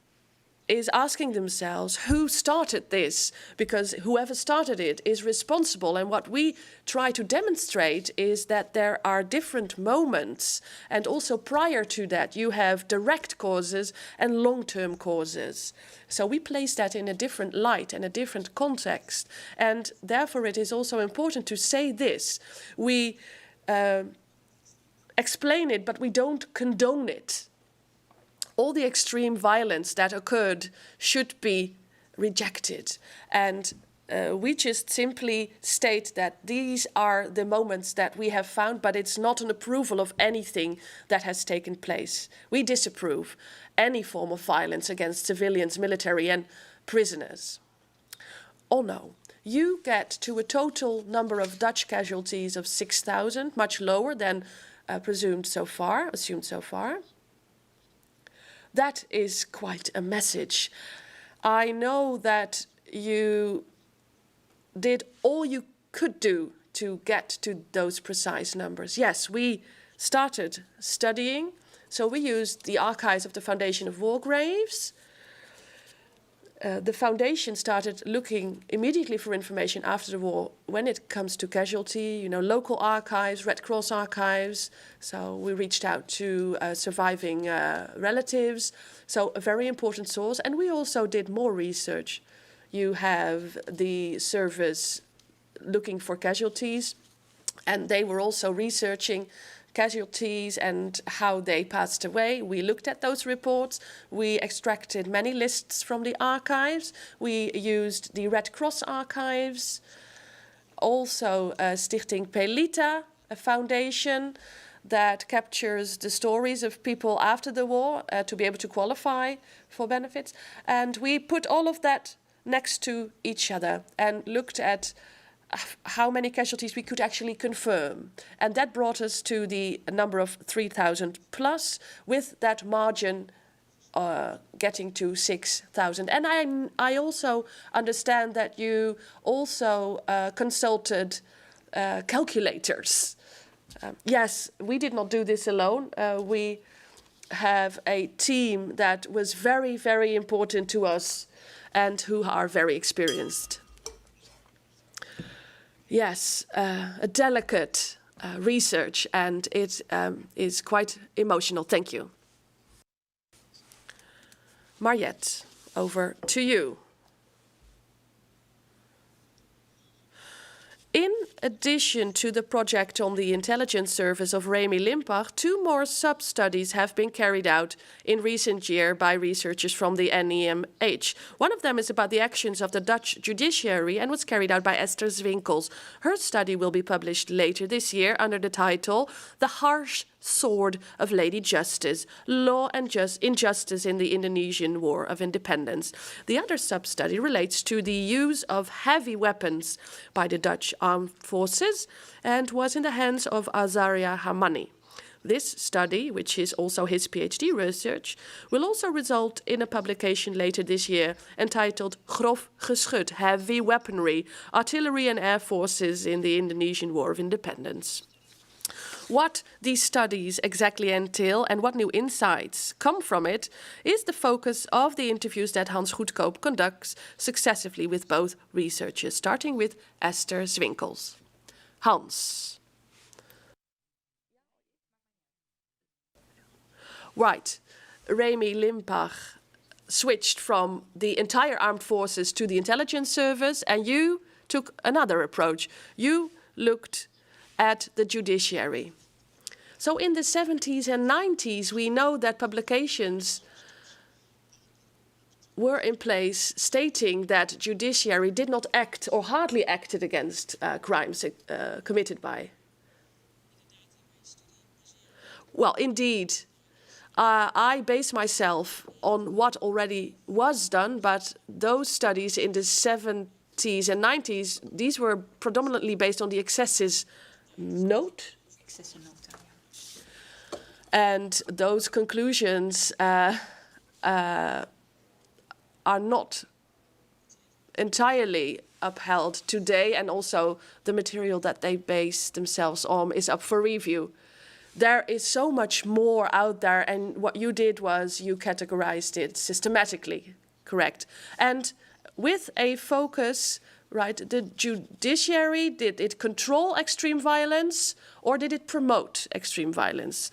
is asking themselves who started this, because whoever started it is responsible. And what we try to demonstrate is that there are different moments, and also prior to that you have direct causes and long-term causes. So we place that in a different light and a different context, and therefore it is also important to say this. We explain it, but we don't condone it. All the extreme violence that occurred should be rejected. And we just simply state that these are the moments that we have found, but it's not an approval of anything that has taken place. We disapprove any form of violence against civilians, military, and prisoners. Oh no. You get to a total number of Dutch casualties of 6,000, much lower than assumed so far. That is quite a message. I know that you did all you could do to get to those precise numbers. Yes, we started studying, so we used the archives of the Foundation of War Graves. The foundation started looking immediately for information after the war when it comes to casualty, local archives, Red Cross archives. So we reached out to surviving relatives. So a very important source. And we also did more research. You have the service looking for casualties, and they were also researching casualties and how they passed away. We looked at those reports. We extracted many lists from the archives. We used the Red Cross archives, also Stichting Pelita, a foundation that captures the stories of people after the war to be able to qualify for benefits. And we put all of that next to each other and looked at how many casualties we could actually confirm. And that brought us to the number of 3,000 plus, with that margin getting to 6,000. And I also understand that you also consulted calculators. Yes, we did not do this alone. We have a team that was very, very important to us and who are very experienced. Yes, a delicate research, and it is quite emotional. Thank you. Mariette, over to you. In addition to the project on the intelligence service of Remy Limpach, 2 more sub-studies have been carried out in recent years by researchers from the NEMH. One of them is about the actions of the Dutch judiciary and was carried out by Esther Zwinkels. Her study will be published later this year under the title The Harsh Sword of Lady Justice, Law and Injustice in the Indonesian War of Independence. The other sub-study relates to the use of heavy weapons by the Dutch armed forces and was in the hands of Azaria Hamani. This study, which is also his PhD research, will also result in a publication later this year entitled Grof Geschut, Heavy Weaponry, Artillery and Air Forces in the Indonesian War of Independence. What these studies exactly entail and what new insights come from it is the focus of the interviews that Hans Goedkoop conducts successively with both researchers, starting with Esther Zwinkels. Hans. Right. Remy Limpach switched from the entire armed forces to the intelligence service, and you took another approach. You looked at the judiciary. So in the 70s and 90s, we know that publications were in place stating that judiciary did not act or hardly acted against crimes committed by. Well, indeed, I base myself on what already was done, but those studies in the 70s and 90s, these were predominantly based on the excesses note. And those conclusions are not entirely upheld today, and also the material that they base themselves on is up for review. There is so much more out there, and what you did was you categorized it systematically, correct? And with a focus, right, the judiciary, did it control extreme violence or did it promote extreme violence?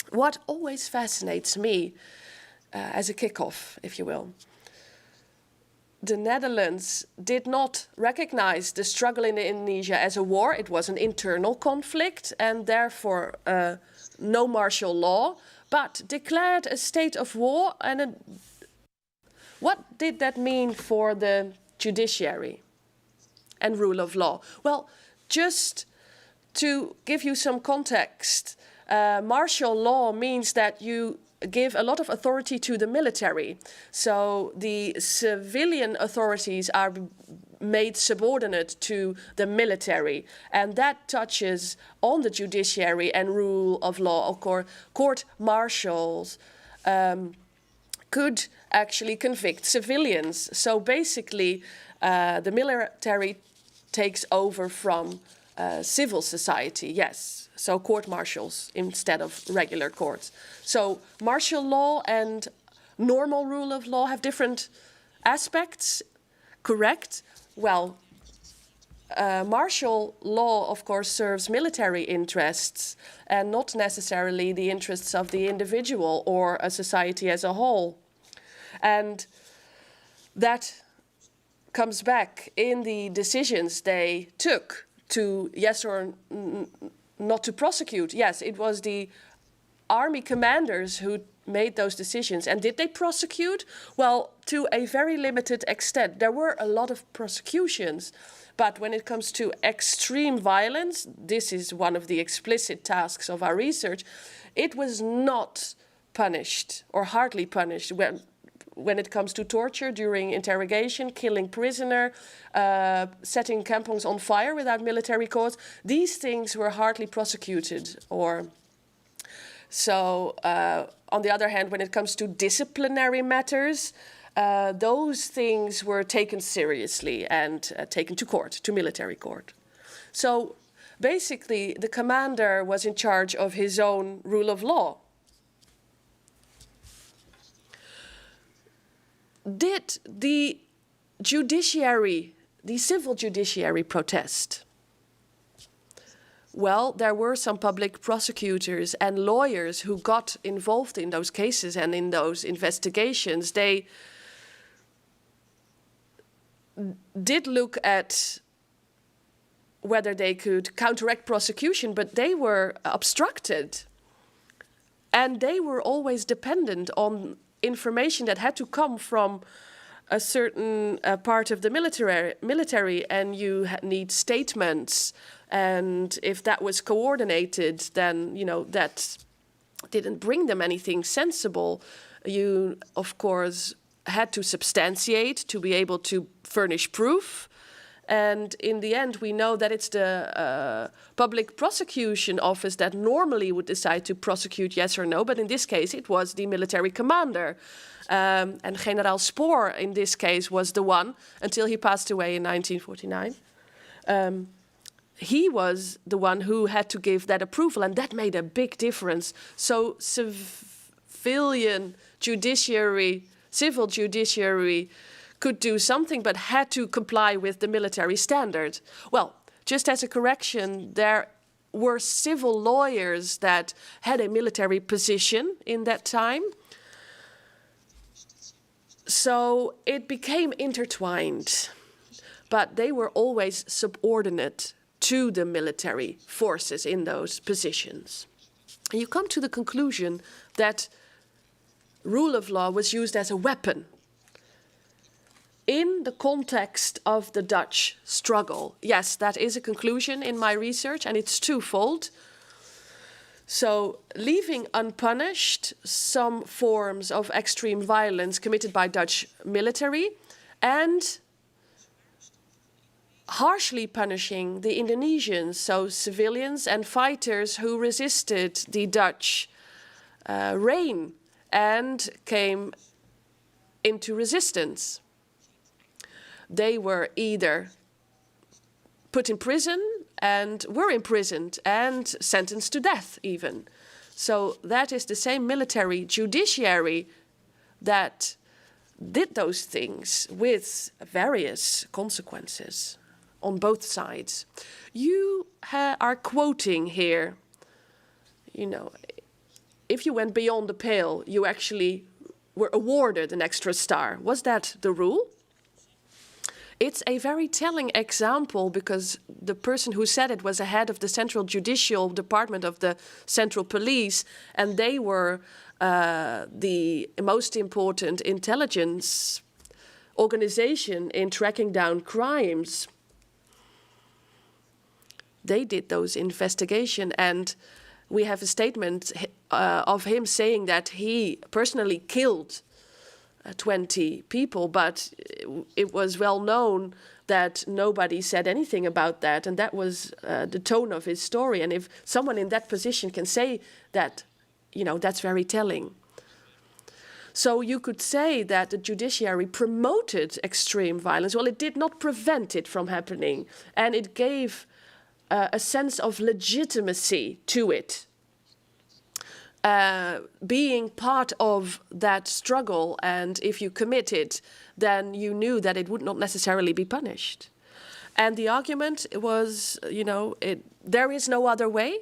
What always fascinates me as a kickoff, if you will, the Netherlands did not recognize the struggle in Indonesia as a war. It was an internal conflict and therefore no martial law, but declared a state of war. And what did that mean for the judiciary and rule of law? Well, just to give you some context, martial law means that you give a lot of authority to the military. So the civilian authorities are made subordinate to the military. And that touches on the judiciary and rule of law. Of course, court martials could actually convict civilians. So basically, the military takes over from civil society, yes. So court-martials instead of regular courts. So martial law and normal rule of law have different aspects correct? Well, martial law, of course, serves military interests and not necessarily the interests of the individual or a society as a whole. And that comes back in the decisions they took to yes or not to prosecute. Yes, it was the army commanders who made those decisions. And did they prosecute? Well, to a very limited extent. There were a lot of prosecutions, but when it comes to extreme violence, this is one of the explicit tasks of our research, it was not punished or hardly punished when it comes to torture during interrogation, killing prisoner, setting kampongs on fire without military cause. These things were hardly prosecuted. So, on the other hand, when it comes to disciplinary matters, those things were taken seriously and taken to court, to military court. So, basically, the commander was in charge of his own rule of law. Did the judiciary, the civil judiciary, protest? Well, there were some public prosecutors and lawyers who got involved in those cases and in those investigations. They did look at whether they could counteract prosecution, but they were obstructed. And they were always dependent on information that had to come from a certain part of the military, and you need statements. And if that was coordinated, then, that didn't bring them anything sensible. You, of course, had to substantiate to be able to furnish proof. And in the end, we know that it's the public prosecution office that normally would decide to prosecute yes or no. But in this case, it was the military commander. And Generaal Spoor, in this case, was the one until he passed away in 1949. He was the one who had to give that approval, and that made a big difference. So civilian judiciary, civil judiciary could do something but had to comply with the military standard. Well, just as a correction, there were civil lawyers that had a military position in that time. So it became intertwined, but they were always subordinate to the military forces in those positions. And you come to the conclusion that rule of law was used as a weapon in the context of the Dutch struggle. Yes, that is a conclusion in my research, and it's twofold. So, leaving unpunished some forms of extreme violence committed by Dutch military and harshly punishing the Indonesians, so civilians and fighters who resisted the Dutch reign and came into resistance. They were either put in prison and were imprisoned and sentenced to death even. So that is the same military judiciary that did those things with various consequences on both sides. You are quoting here, if you went beyond the pale, you actually were awarded an extra star. Was that the rule? It's a very telling example because the person who said it was the head of the Central Judicial Department of the Central Police, and they were the most important intelligence organization in tracking down crimes. They did those investigations, and we have a statement of him saying that he personally killed 20 people, but it was well known that nobody said anything about that, and that was the tone of his story. And if someone in that position can say that, that's very telling. So you could say that the judiciary promoted extreme violence. Well, it did not prevent it from happening, and it gave a sense of legitimacy to it. being part of that struggle, and if you committed, then you knew that it would not necessarily be punished. And the argument was, there is no other way.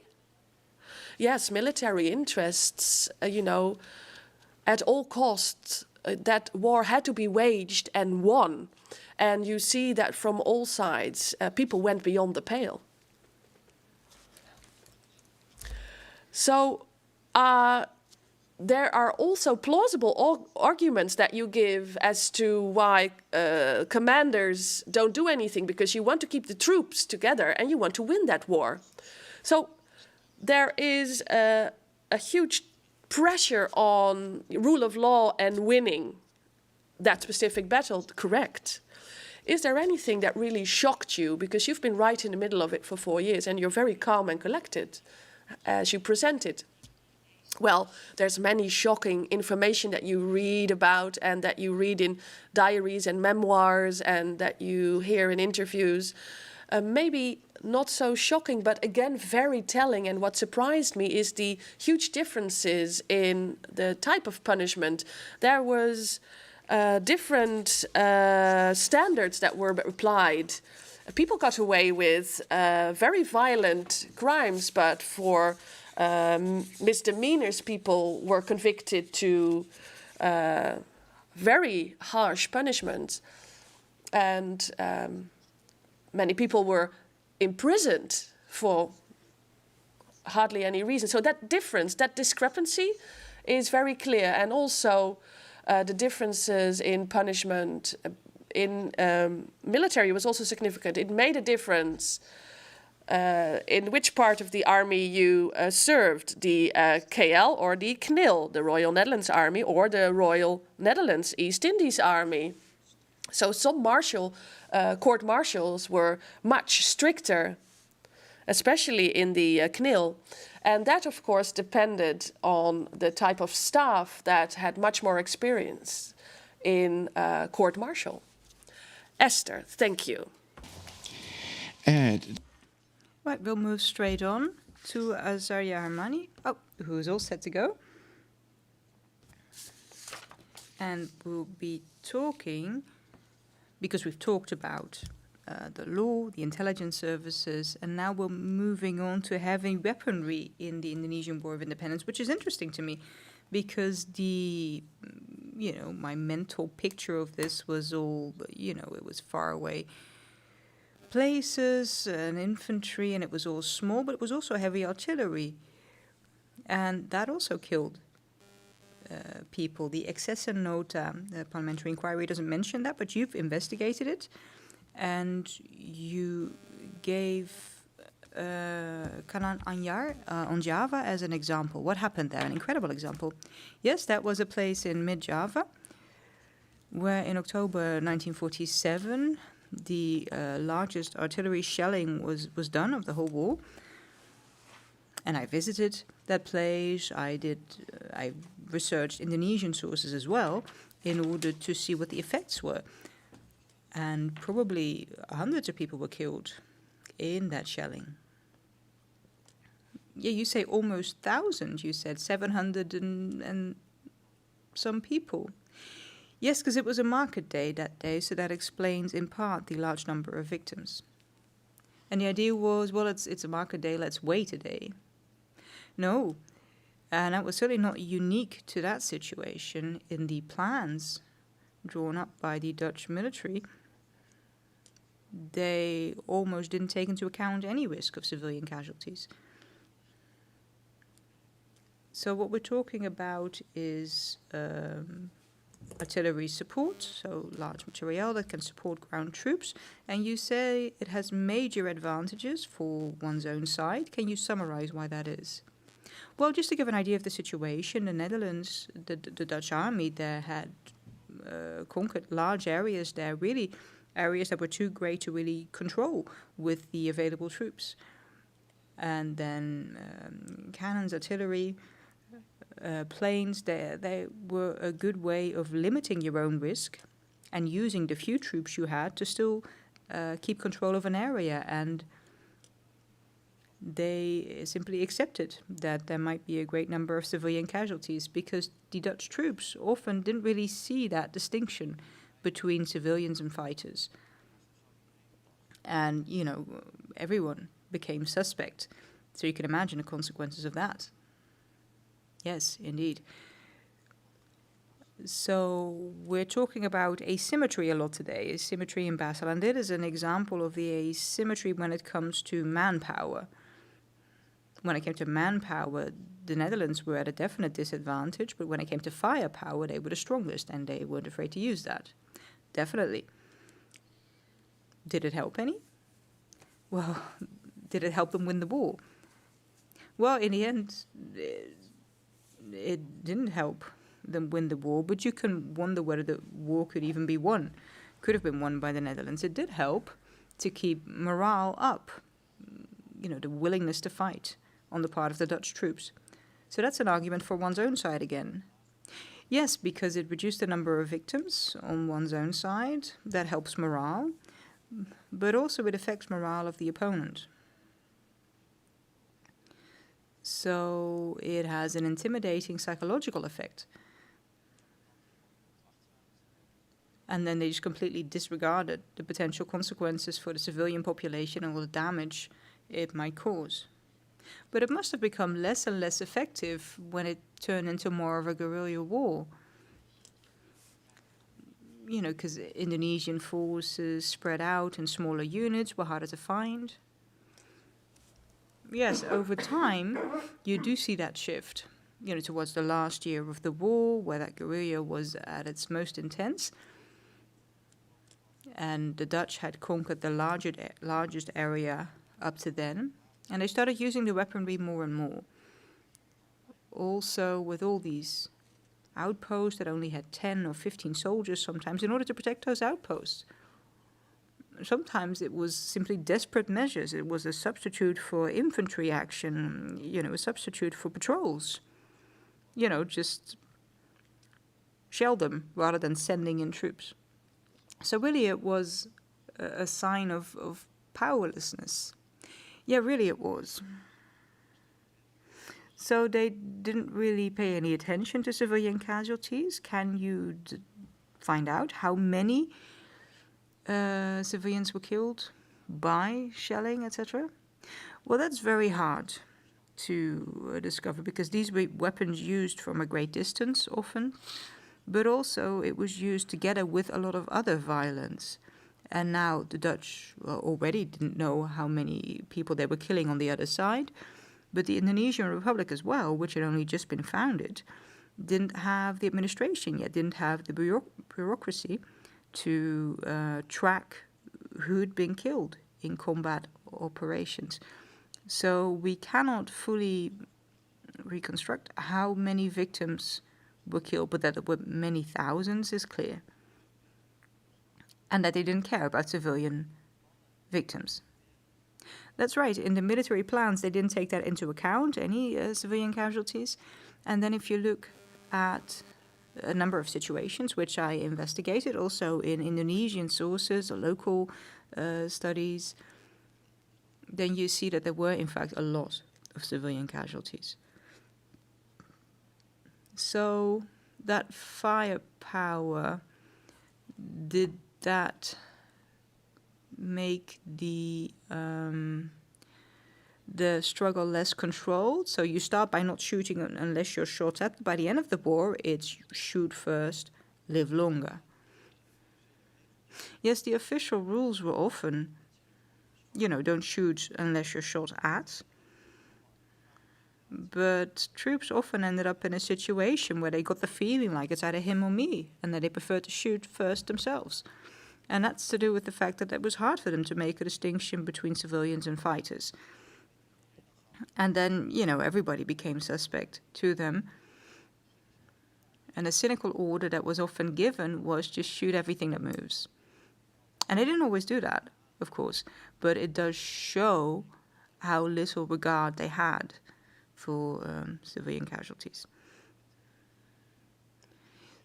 Yes, military interests, at all costs, that war had to be waged and won. And you see that from all sides, people went beyond the pale. So there are also plausible arguments that you give as to why commanders don't do anything, because you want to keep the troops together and you want to win that war. So there is a huge pressure on rule of law and winning that specific battle, correct. Is there anything that really shocked you? Because you've been right in the middle of it for 4 years and you're very calm and collected as you present it. Well, there's many shocking information that you read about and that you read in diaries and memoirs and that you hear in interviews. Maybe not so shocking, but again, very telling. And what surprised me is the huge differences in the type of punishment. There was different standards that were applied. People got away with very violent crimes, but for misdemeanors, people were convicted to very harsh punishments. And many people were imprisoned for hardly any reason. So that difference, that discrepancy is very clear. And also the differences in punishment in military was also significant. It made a difference in which part of the army you served, the KL or the KNIL, the Royal Netherlands Army, or the Royal Netherlands East Indies Army. So some court martials were much stricter, especially in the KNIL. And that, of course, depended on the type of staff that had much more experience in court martial. Esther, thank you. Right, we'll move straight on to Azaria Harmani, who's all set to go. And we'll be talking, because we've talked about the law, the intelligence services, and now we're moving on to heavy weaponry in the Indonesian War of Independence, which is interesting to me, because my mental picture of this was all, it was far away places and infantry, and it was all small, but it was also heavy artillery. And that also killed people. The Excessa Nota, the parliamentary inquiry, doesn't mention that, but you've investigated it. And you gave Kanan Anyar on Java as an example. What happened there? An incredible example. Yes, that was a place in mid-Java where in October 1947 the largest artillery shelling was done of the whole war. And I visited that place. I researched Indonesian sources as well in order to see what the effects were. And probably hundreds of people were killed in that shelling. Yeah, you say almost 1,000. You said 700 and some people. Yes, because it was a market day that day, so that explains in part the large number of victims. And the idea was, well, it's a market day, let's wait a day. No, and that was certainly not unique to that situation. In the plans drawn up by the Dutch military, they almost didn't take into account any risk of civilian casualties. So what we're talking about is artillery support, so large material that can support ground troops. And you say it has major advantages for one's own side. Can you summarize why that is? Well, just to give an idea of the situation, the Netherlands, the Dutch army there had conquered large areas there, really areas that were too great to really control with the available troops. And then cannons, artillery, planes, they were a good way of limiting your own risk and using the few troops you had to still keep control of an area. And they simply accepted that there might be a great number of civilian casualties because the Dutch troops often didn't really see that distinction between civilians and fighters. And, everyone became suspect. So you can imagine the consequences of that. Yes, indeed. So we're talking about asymmetry a lot today, asymmetry in battle, and it is an example of the asymmetry when it comes to manpower. When it came to manpower, the Netherlands were at a definite disadvantage, but when it came to firepower, they were the strongest, and they weren't afraid to use that. Definitely. Did it help any? Well, did it help them win the war? Well, in the end, it didn't help them win the war, but you can wonder whether the war could even be won. Could have been won by the Netherlands. It did help to keep morale up, the willingness to fight on the part of the Dutch troops. So that's an argument for one's own side again. Yes, because it reduced the number of victims on one's own side. That helps morale, but also it affects morale of the opponent. So it has an intimidating psychological effect. And then they just completely disregarded the potential consequences for the civilian population and all the damage it might cause. But it must have become less and less effective when it turned into more of a guerrilla war. Because Indonesian forces spread out in smaller units, were harder to find. Yes, over time, you do see that shift, towards the last year of the war, where that guerrilla was at its most intense. And the Dutch had conquered the largest area up to then, and they started using the weaponry more and more. Also, with all these outposts that only had 10 or 15 soldiers sometimes in order to protect those outposts. Sometimes it was simply desperate measures. It was a substitute for infantry action, a substitute for patrols. Just shell them rather than sending in troops. So really it was a sign of powerlessness. Yeah, really it was. So they didn't really pay any attention to civilian casualties. Can you find out how many civilians were killed by shelling, etc.? Well, that's very hard to discover because these were weapons used from a great distance often, but also it was used together with a lot of other violence. And now the Dutch already didn't know how many people they were killing on the other side, but the Indonesian Republic as well, which had only just been founded, didn't have the administration yet, didn't have the bureaucracy to track who'd been killed in combat operations. So we cannot fully reconstruct how many victims were killed, but that there were many thousands is clear. And that they didn't care about civilian victims. That's right, in the military plans they didn't take that into account, any civilian casualties. And then if you look at a number of situations which I investigated, also in Indonesian sources or local studies, then you see that there were in fact a lot of civilian casualties. So that firepower, did that make the struggle less controlled? So you start by not shooting unless you're shot at. By the end of the war, it's shoot first, live longer. Yes, the official rules were often, don't shoot unless you're shot at. But troops often ended up in a situation where they got the feeling like it's either him or me, and that they preferred to shoot first themselves. And that's to do with the fact that it was hard for them to make a distinction between civilians and fighters. And then, everybody became suspect to them. And the cynical order that was often given was just shoot everything that moves. And they didn't always do that, of course, but it does show how little regard they had for civilian casualties.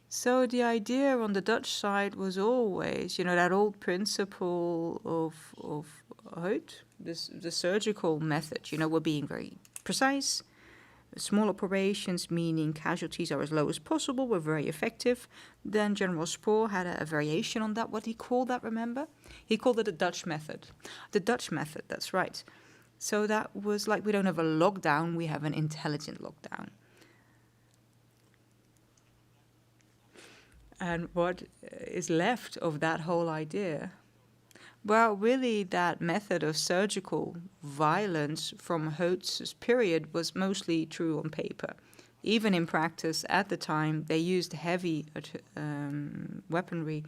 So the idea on the Dutch side was always, that old principle Hout, the surgical method, we're being very precise. Small operations, meaning casualties are as low as possible, were very effective. Then General Spoor had a variation on that. What he called that, remember? He called it the Dutch method. The Dutch method, that's right. So that was like, we don't have a lockdown, we have an intelligent lockdown. And what is left of that whole idea? Well, really, that method of surgical violence from Hout's period was mostly true on paper. Even in practice, at the time, they used heavy weaponry,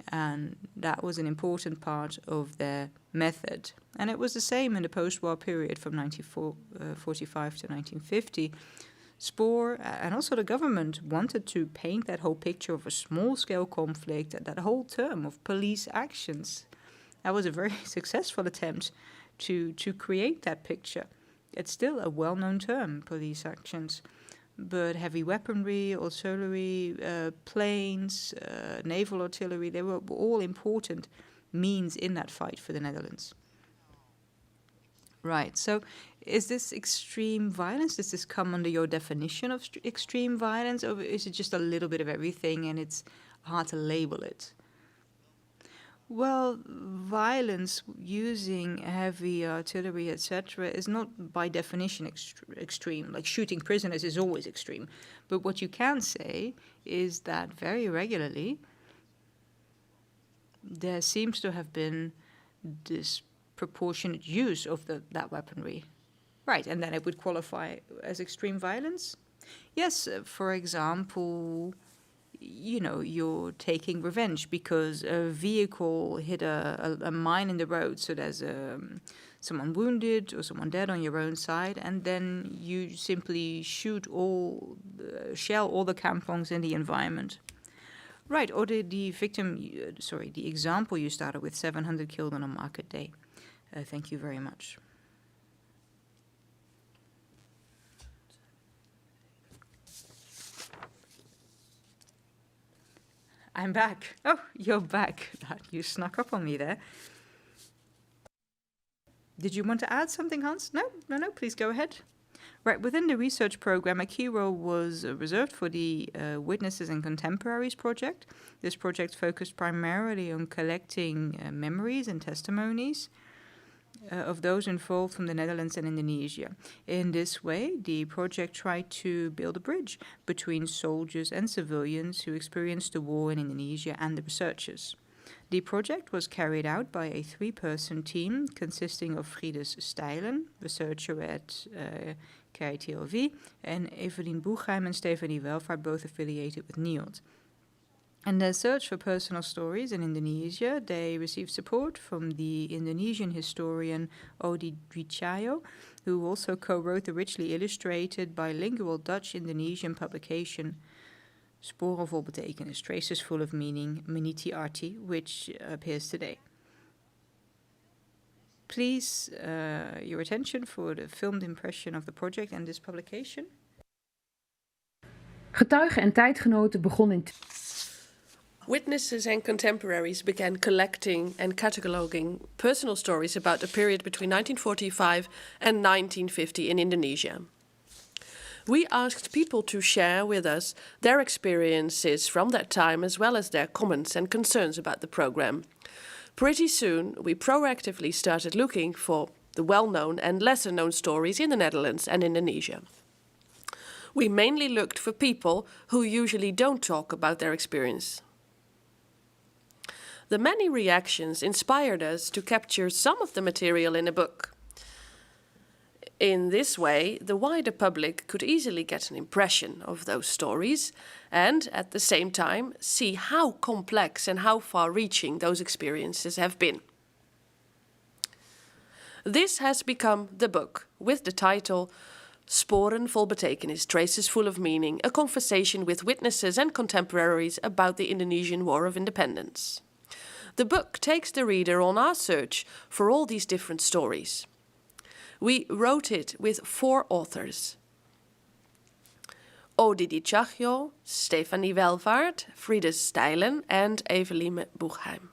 and that was an important part of their method. And it was the same in the post-war period from 1945 to 1950. Spoor and also the government wanted to paint that whole picture of a small-scale conflict, that whole term of police actions. That was a very successful attempt to create that picture. It's still a well-known term, police actions. But heavy weaponry, artillery, planes, naval artillery, they were all important means in that fight for the Netherlands. Right, so is this extreme violence? Does this come under your definition of extreme violence? Or is it just a little bit of everything and it's hard to label it? Well, violence using heavy artillery, etc., is not by definition extreme. Like shooting prisoners is always extreme. But what you can say is that very regularly there seems to have been disproportionate use of that weaponry. Right, and then it would qualify as extreme violence? Yes, for example, you're taking revenge because a vehicle hit a mine in the road, so there's someone wounded or someone dead on your own side, and then you simply shell all the kampongs in the environment. Right, or the example you started with, 700 killed on a market day. Thank you very much. I'm back. Oh, you're back. You snuck up on me there. Did you want to add something, Hans? No, please go ahead. Right, within the research program, a key role was reserved for the Witnesses and Contemporaries project. This project focused primarily on collecting memories and testimonies of those involved from the Netherlands and Indonesia. In this way, the project tried to build a bridge between soldiers and civilians who experienced the war in Indonesia and the researchers. The project was carried out by a 3-person team consisting of Frides Stijlen, researcher at KITLV, and Evelien Boegheim and Stefanie Welvaart, both affiliated with NIOD. In their search for personal stories in Indonesia, they received support from the Indonesian historian Odi Dwicayo, who also co-wrote the richly illustrated bilingual Dutch-Indonesian publication Sporen vol betekenis, Traces Full of Meaning, Meniti Arti, which appears today. Please, your attention for the filmed impression of the project and this publication. Getuigen en tijdgenoten begon in... Witnesses and contemporaries began collecting and cataloguing personal stories about the period between 1945 and 1950 in Indonesia. We asked people to share with us their experiences from that time, as well as their comments and concerns about the program. Pretty soon, we proactively started looking for the well-known and lesser-known stories in the Netherlands and Indonesia. We mainly looked for people who usually don't talk about their experience. The many reactions inspired us to capture some of the material in a book. In this way, the wider public could easily get an impression of those stories and, at the same time, see how complex and how far-reaching those experiences have been. This has become the book with the title Sporen vol betekenis, Traces Full of Meaning, a conversation with witnesses and contemporaries about the Indonesian War of Independence. The book takes the reader on our search for all these different stories. We wrote it with 4 authors: Odi Dwicayo, Stefanie Welvaart, Frides Stijlen and Evelien Boegheim.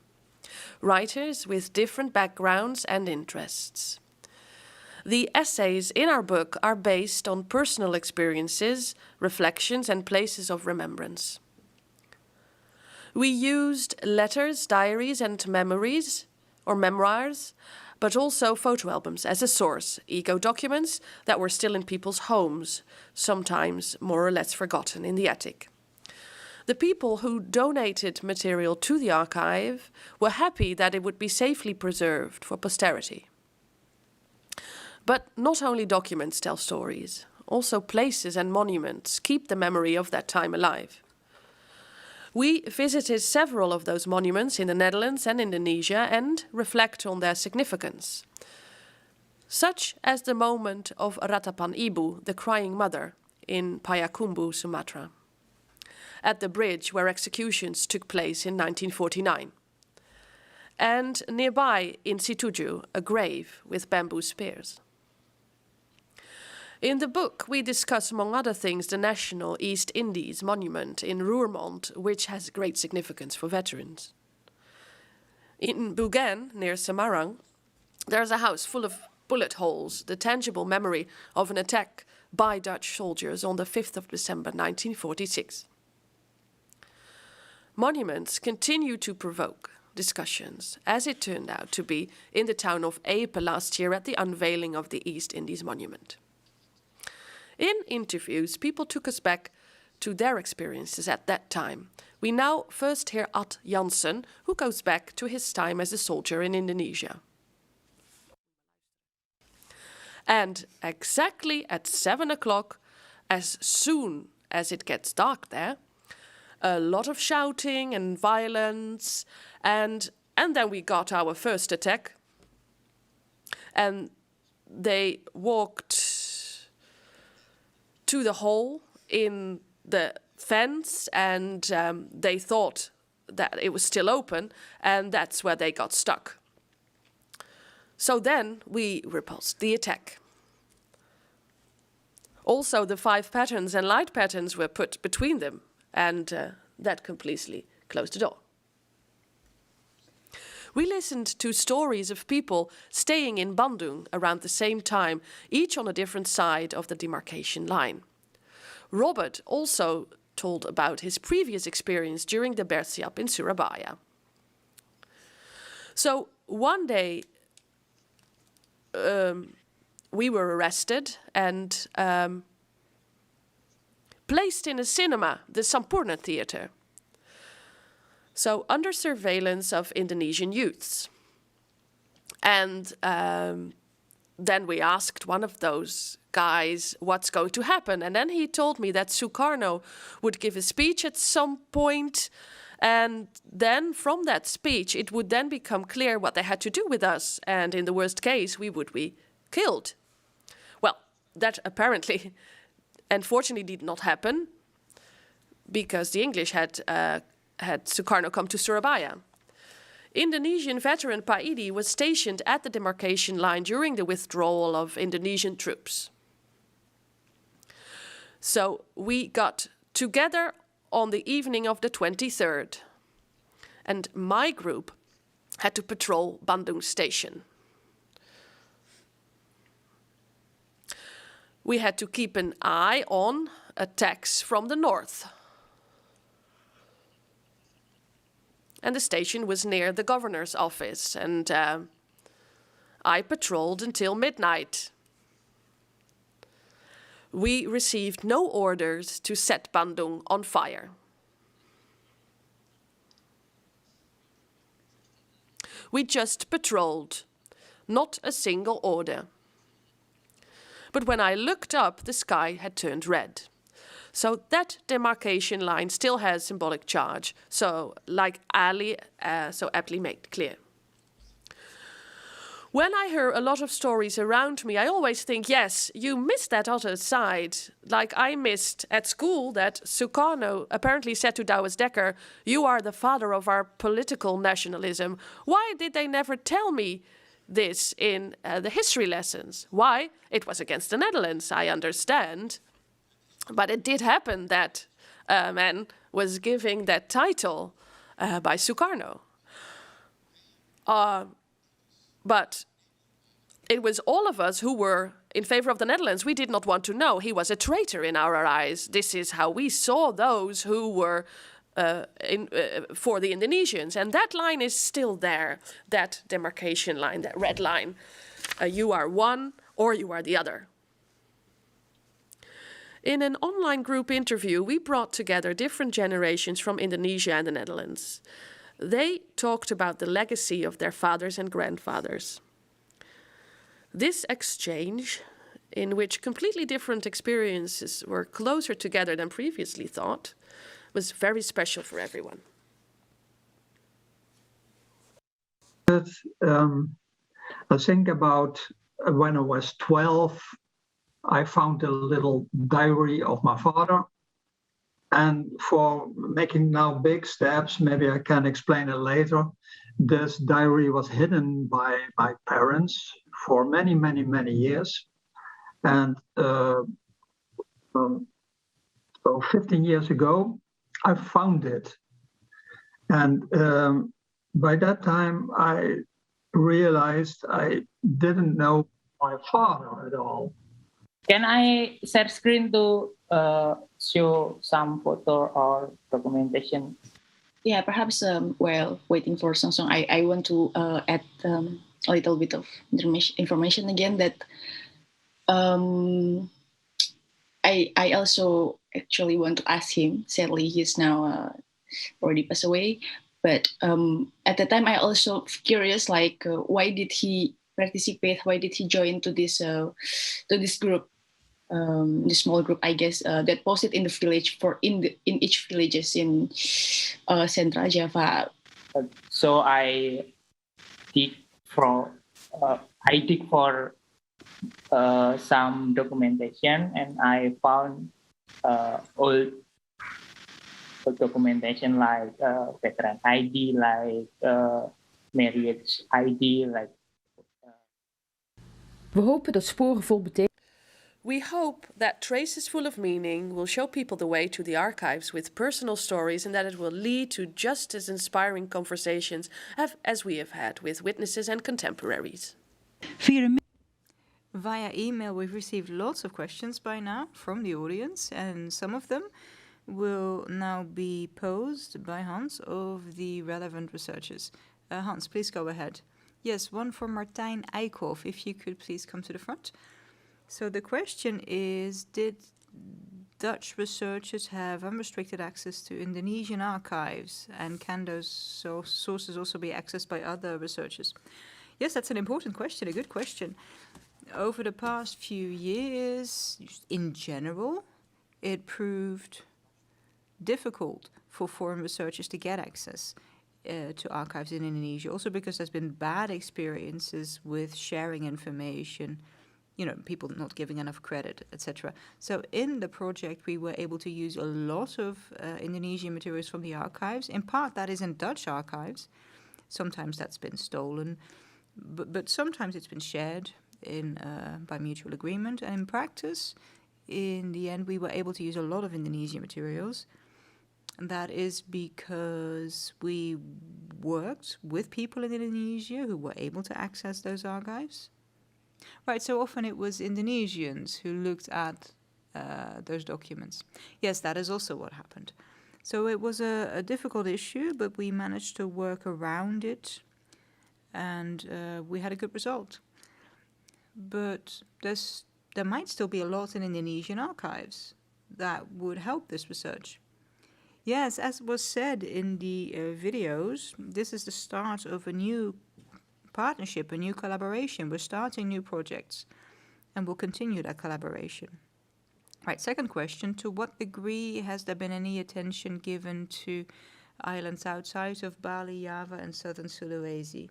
writers with different backgrounds and interests. The essays in our book are based on personal experiences, reflections, and places of remembrance. We used letters, diaries, and memoirs, but also photo albums as a source, ego documents that were still in people's homes, sometimes more or less forgotten in the attic. The people who donated material to the archive were happy that it would be safely preserved for posterity. But not only documents tell stories, also places and monuments keep the memory of that time alive. We visited several of those monuments in the Netherlands and Indonesia and reflect on their significance, such as the moment of Ratapan Ibu, the crying mother, in Payakumbuh, Sumatra, at the bridge where executions took place in 1949, and nearby in Situju, a grave with bamboo spears. In the book, we discuss, among other things, the National East Indies Monument in Roermond, which has great significance for veterans. In Bugan, near Semarang, there's a house full of bullet holes, the tangible memory of an attack by Dutch soldiers on the 5th of December 1946. Monuments continue to provoke discussions, as it turned out to be in the town of Epe last year at the unveiling of the East Indies Monument. In interviews, people took us back to their experiences at that time. We now first hear Ad Jansen, who goes back to his time as a soldier in Indonesia. And exactly at 7 o'clock, as soon as it gets dark there, a lot of shouting and violence, and then we got our first attack. And they walked to the hole in the fence, and they thought that it was still open, and that's where they got stuck. So then we repulsed the attack. Also, the 5 patterns and light patterns were put between them, and that completely closed the door. We listened to stories of people staying in Bandung around the same time, each on a different side of the demarcation line. Robert also told about his previous experience during the Bersiap in Surabaya. So one day we were arrested and placed in a cinema, the Sampurna Theatre. So under surveillance of Indonesian youths. And then we asked one of those guys what's going to happen. And then he told me that Sukarno would give a speech at some point, and then from that speech it would then become clear what they had to do with us, and in the worst case we would be killed. Well, that apparently and fortunately did not happen, because the English had Sukarno come to Surabaya. Indonesian veteran Paidi was stationed at the demarcation line during the withdrawal of Indonesian troops. So we got together on the evening of the 23rd, and my group had to patrol Bandung station. We had to keep an eye on attacks from the north. And the station was near the governor's office, and I patrolled until midnight. We received no orders to set Bandung on fire. We just patrolled, not a single order. But when I looked up, the sky had turned red. So that demarcation line still has symbolic charge, so like Ali so aptly made clear. When I hear a lot of stories around me, I always think, yes, you missed that other side. Like I missed at school that Sukarno apparently said to Douwes Dekker, "You are the father of our political nationalism." Why did they never tell me this in the history lessons? Why? It was against the Netherlands, I understand. But it did happen that a man was giving that title by Sukarno. But it was all of us who were in favor of the Netherlands. We did not want to know. He was a traitor in our eyes. This is how we saw those who were for the Indonesians. And that line is still there, that demarcation line, that red line. You are one or you are the other. In an online group interview, we brought together different generations from Indonesia and the Netherlands. They talked about the legacy of their fathers and grandfathers. This exchange, in which completely different experiences were closer together than previously thought, was very special for everyone. I think about when I was 12, I found a little diary of my father. And for making now big steps, maybe I can explain it later, this diary was hidden by my parents for many, many, many years. And so 15 years ago, I found it. And by that time, I realized I didn't know my father at all. Can I share screen to show some photo or documentation? Yeah, perhaps while waiting for Song, I want to add a little bit of information again that I also actually want to ask him. Sadly, he's now already passed away. But at the time, I also curious, like, why did he participate? Why did he join to this group? The small group, I guess, that posted in the village in each villages in Central Java. So I dig for some documentation, and I found old documentation like veteran ID, like marriage ID, like. We hopen dat sporen vol betekenis. We hope that Traces Full of Meaning will show people the way to the archives with personal stories, and that it will lead to just as inspiring conversations as we have had with witnesses and contemporaries. Via email, we've received lots of questions by now from the audience, and some of them will now be posed by Hans of the relevant researchers. Hans, please go ahead. Yes, one from Martijn Eikhoff. If you could please come to the front. So the question is, did Dutch researchers have unrestricted access to Indonesian archives, and can those sources also be accessed by other researchers? Yes, that's an important question, a good question. Over the past few years, in general, it proved difficult for foreign researchers to get access to archives in Indonesia, also because there's been bad experiences with sharing information, people not giving enough credit, etc. So in the project, we were able to use a lot of Indonesian materials from the archives. In part, that is in Dutch archives. Sometimes that's been stolen, but sometimes it's been shared by mutual agreement. And in practice, in the end, we were able to use a lot of Indonesian materials. And that is because we worked with people in Indonesia who were able to access those archives. Right, so often it was Indonesians who looked at those documents. Yes, that is also what happened. So it was a difficult issue, but we managed to work around it, and we had a good result. But there might still be a lot in Indonesian archives that would help this research. Yes, as was said in the videos, this is the start of a new partnership, a new collaboration. We're starting new projects, and we'll continue that collaboration. Right, second question, to what degree has there been any attention given to islands outside of Bali, Java, and southern Sulawesi?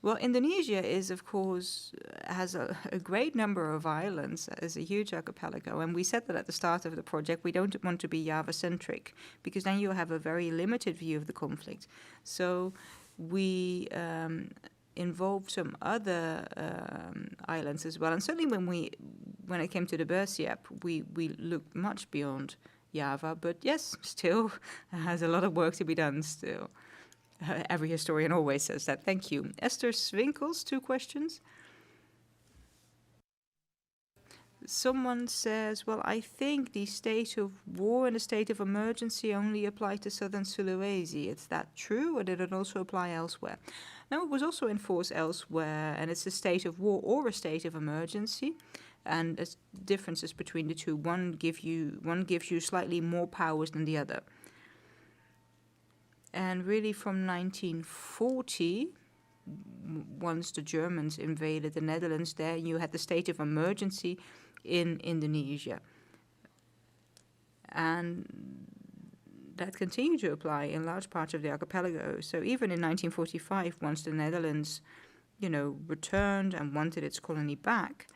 Well, Indonesia is, of course, has a great number of islands, as a huge archipelago, and we said that at the start of the project, we don't want to be Java-centric, because then you'll have a very limited view of the conflict. So we involved some other islands as well, and certainly when it came to the Bersiap, we looked much beyond Java, but yes, still has a lot of work to be done still. Every historian always says that. Thank you. Esther Swinkels, 2 questions. Someone says, well, I think the state of war and the state of emergency only apply to southern Sulawesi. Is that true, or did it also apply elsewhere? No, it was also in force elsewhere, and it's a state of war or a state of emergency. And there's differences between the two. One gives you slightly more powers than the other. And really from 1940, once the Germans invaded the Netherlands there, you had the state of emergency in Indonesia. And that continued to apply in large parts of the archipelago. So even in 1945, once the Netherlands, returned and wanted its colony back,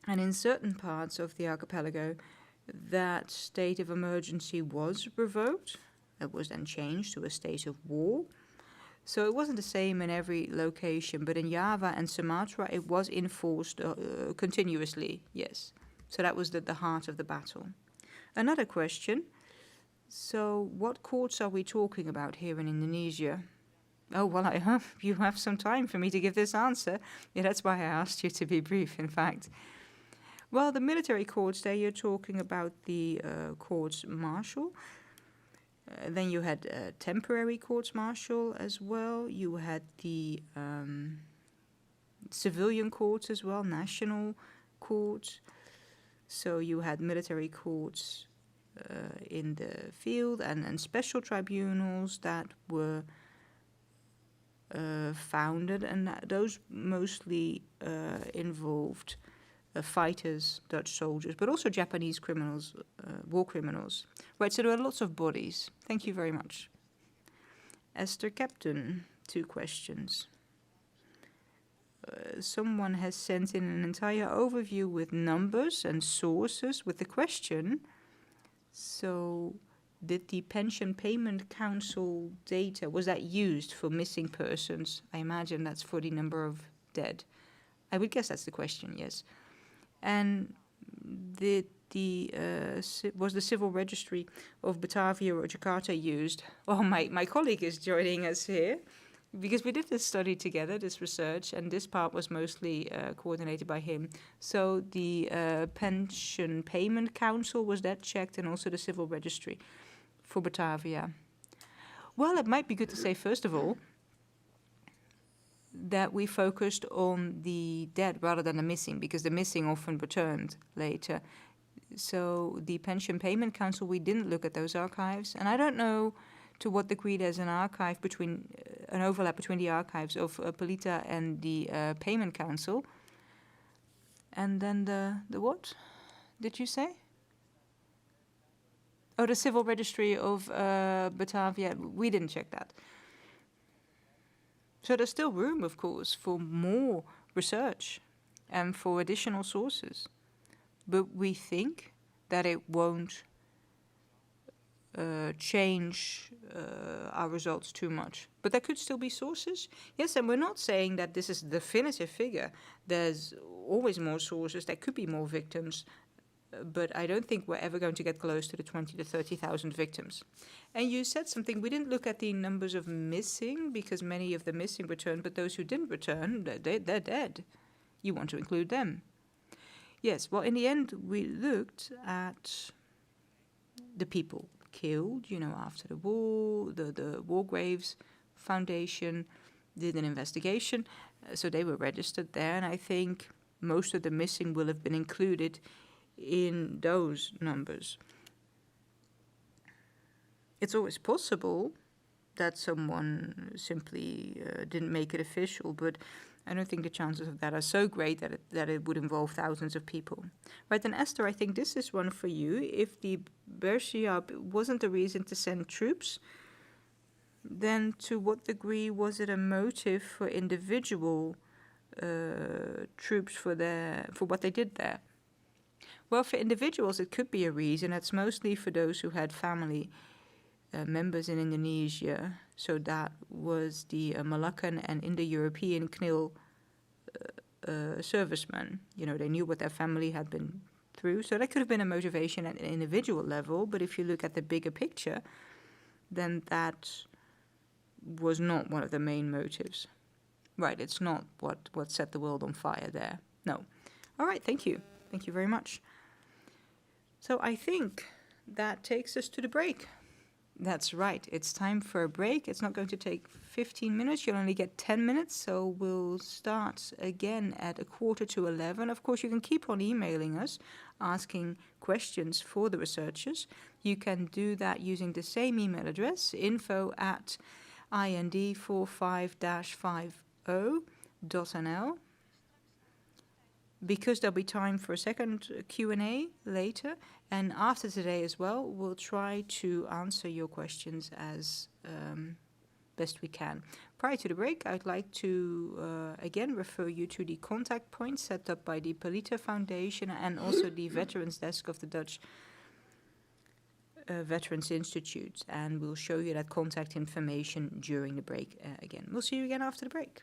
and in certain parts of the archipelago, that state of emergency was revoked. It was then changed to a state of war. So it wasn't the same in every location, but in Java and Sumatra, it was enforced continuously, yes. So that was the heart of the battle. Another question. So what courts are we talking about here in Indonesia? Oh, well, I hope you have some time for me to give this answer. Yeah, that's why I asked you to be brief, in fact. Well, the military courts there, you're talking about the courts martial. Then you had temporary courts martial as well. You had the civilian courts as well, national courts. So you had military courts in the field and special tribunals that were founded, and those mostly involved fighters, Dutch soldiers, but also Japanese criminals, war criminals. Right, so there are lots of bodies. Thank you very much. Esther Captain, 2 questions. Someone has sent in an entire overview with numbers and sources with the question, so did the Pension Payment Council data, was that used for missing persons? I imagine that's for the number of dead. I would guess that's the question, yes. And was the civil registry of Batavia or Jakarta used? Oh, my colleague is joining us here, because we did this study together, this research, and this part was mostly coordinated by him. So the Pension Payment Council, was that checked, and also the civil registry for Batavia? Well, it might be good to say, first of all, that we focused on the dead rather than the missing, because the missing often returned later. So the Pension Payment Council, we didn't look at those archives, and I don't know to what degree there's an overlap between the archives of Polita and the Payment Council. And then the what did you say? Oh, the civil registry of Batavia. We didn't check that. So there's still room, of course, for more research and for additional sources. But we think that it won't change our results too much. But there could still be sources. Yes, and we're not saying that this is the definitive figure. There's always more sources. There could be more victims. But I don't think we're ever going to get close to the 20 to 30,000 victims. And you said something, we didn't look at the numbers of missing, because many of the missing returned, but those who didn't return, they're dead. You want to include them. Yes, well, in the end, we looked at the people killed, after the war. The War Graves Foundation did an investigation, so they were registered there, and I think most of the missing will have been included in those numbers. It's always possible that someone simply didn't make it official, but I don't think the chances of that are so great that it would involve thousands of people. Right, and Esther, I think this is one for you. If the Bersiab wasn't a reason to send troops, then to what degree was it a motive for individual troops for what they did there? Well, for individuals, it could be a reason. That's mostly for those who had family members in Indonesia. So that was the Malaccan and Indo-European KNIL servicemen. They knew what their family had been through. So that could have been a motivation at an individual level. But if you look at the bigger picture, then that was not one of the main motives. Right, it's not what set the world on fire there. No. All right, thank you. Thank you very much. So I think that takes us to the break. That's right, it's time for a break. It's not going to take 15 minutes. You'll only get 10 minutes, so we'll start again at 11:15. Of course, you can keep on emailing us, asking questions for the researchers. You can do that using the same email address, info@ind45-50.nl. Because there'll be time for a second Q&A later, and after today as well, we'll try to answer your questions as best we can. Prior to the break, I'd like to again refer you to the contact points set up by the Polita Foundation and also the Veterans Desk of the Dutch Veterans Institute, and we'll show you that contact information during the break again. We'll see you again after the break.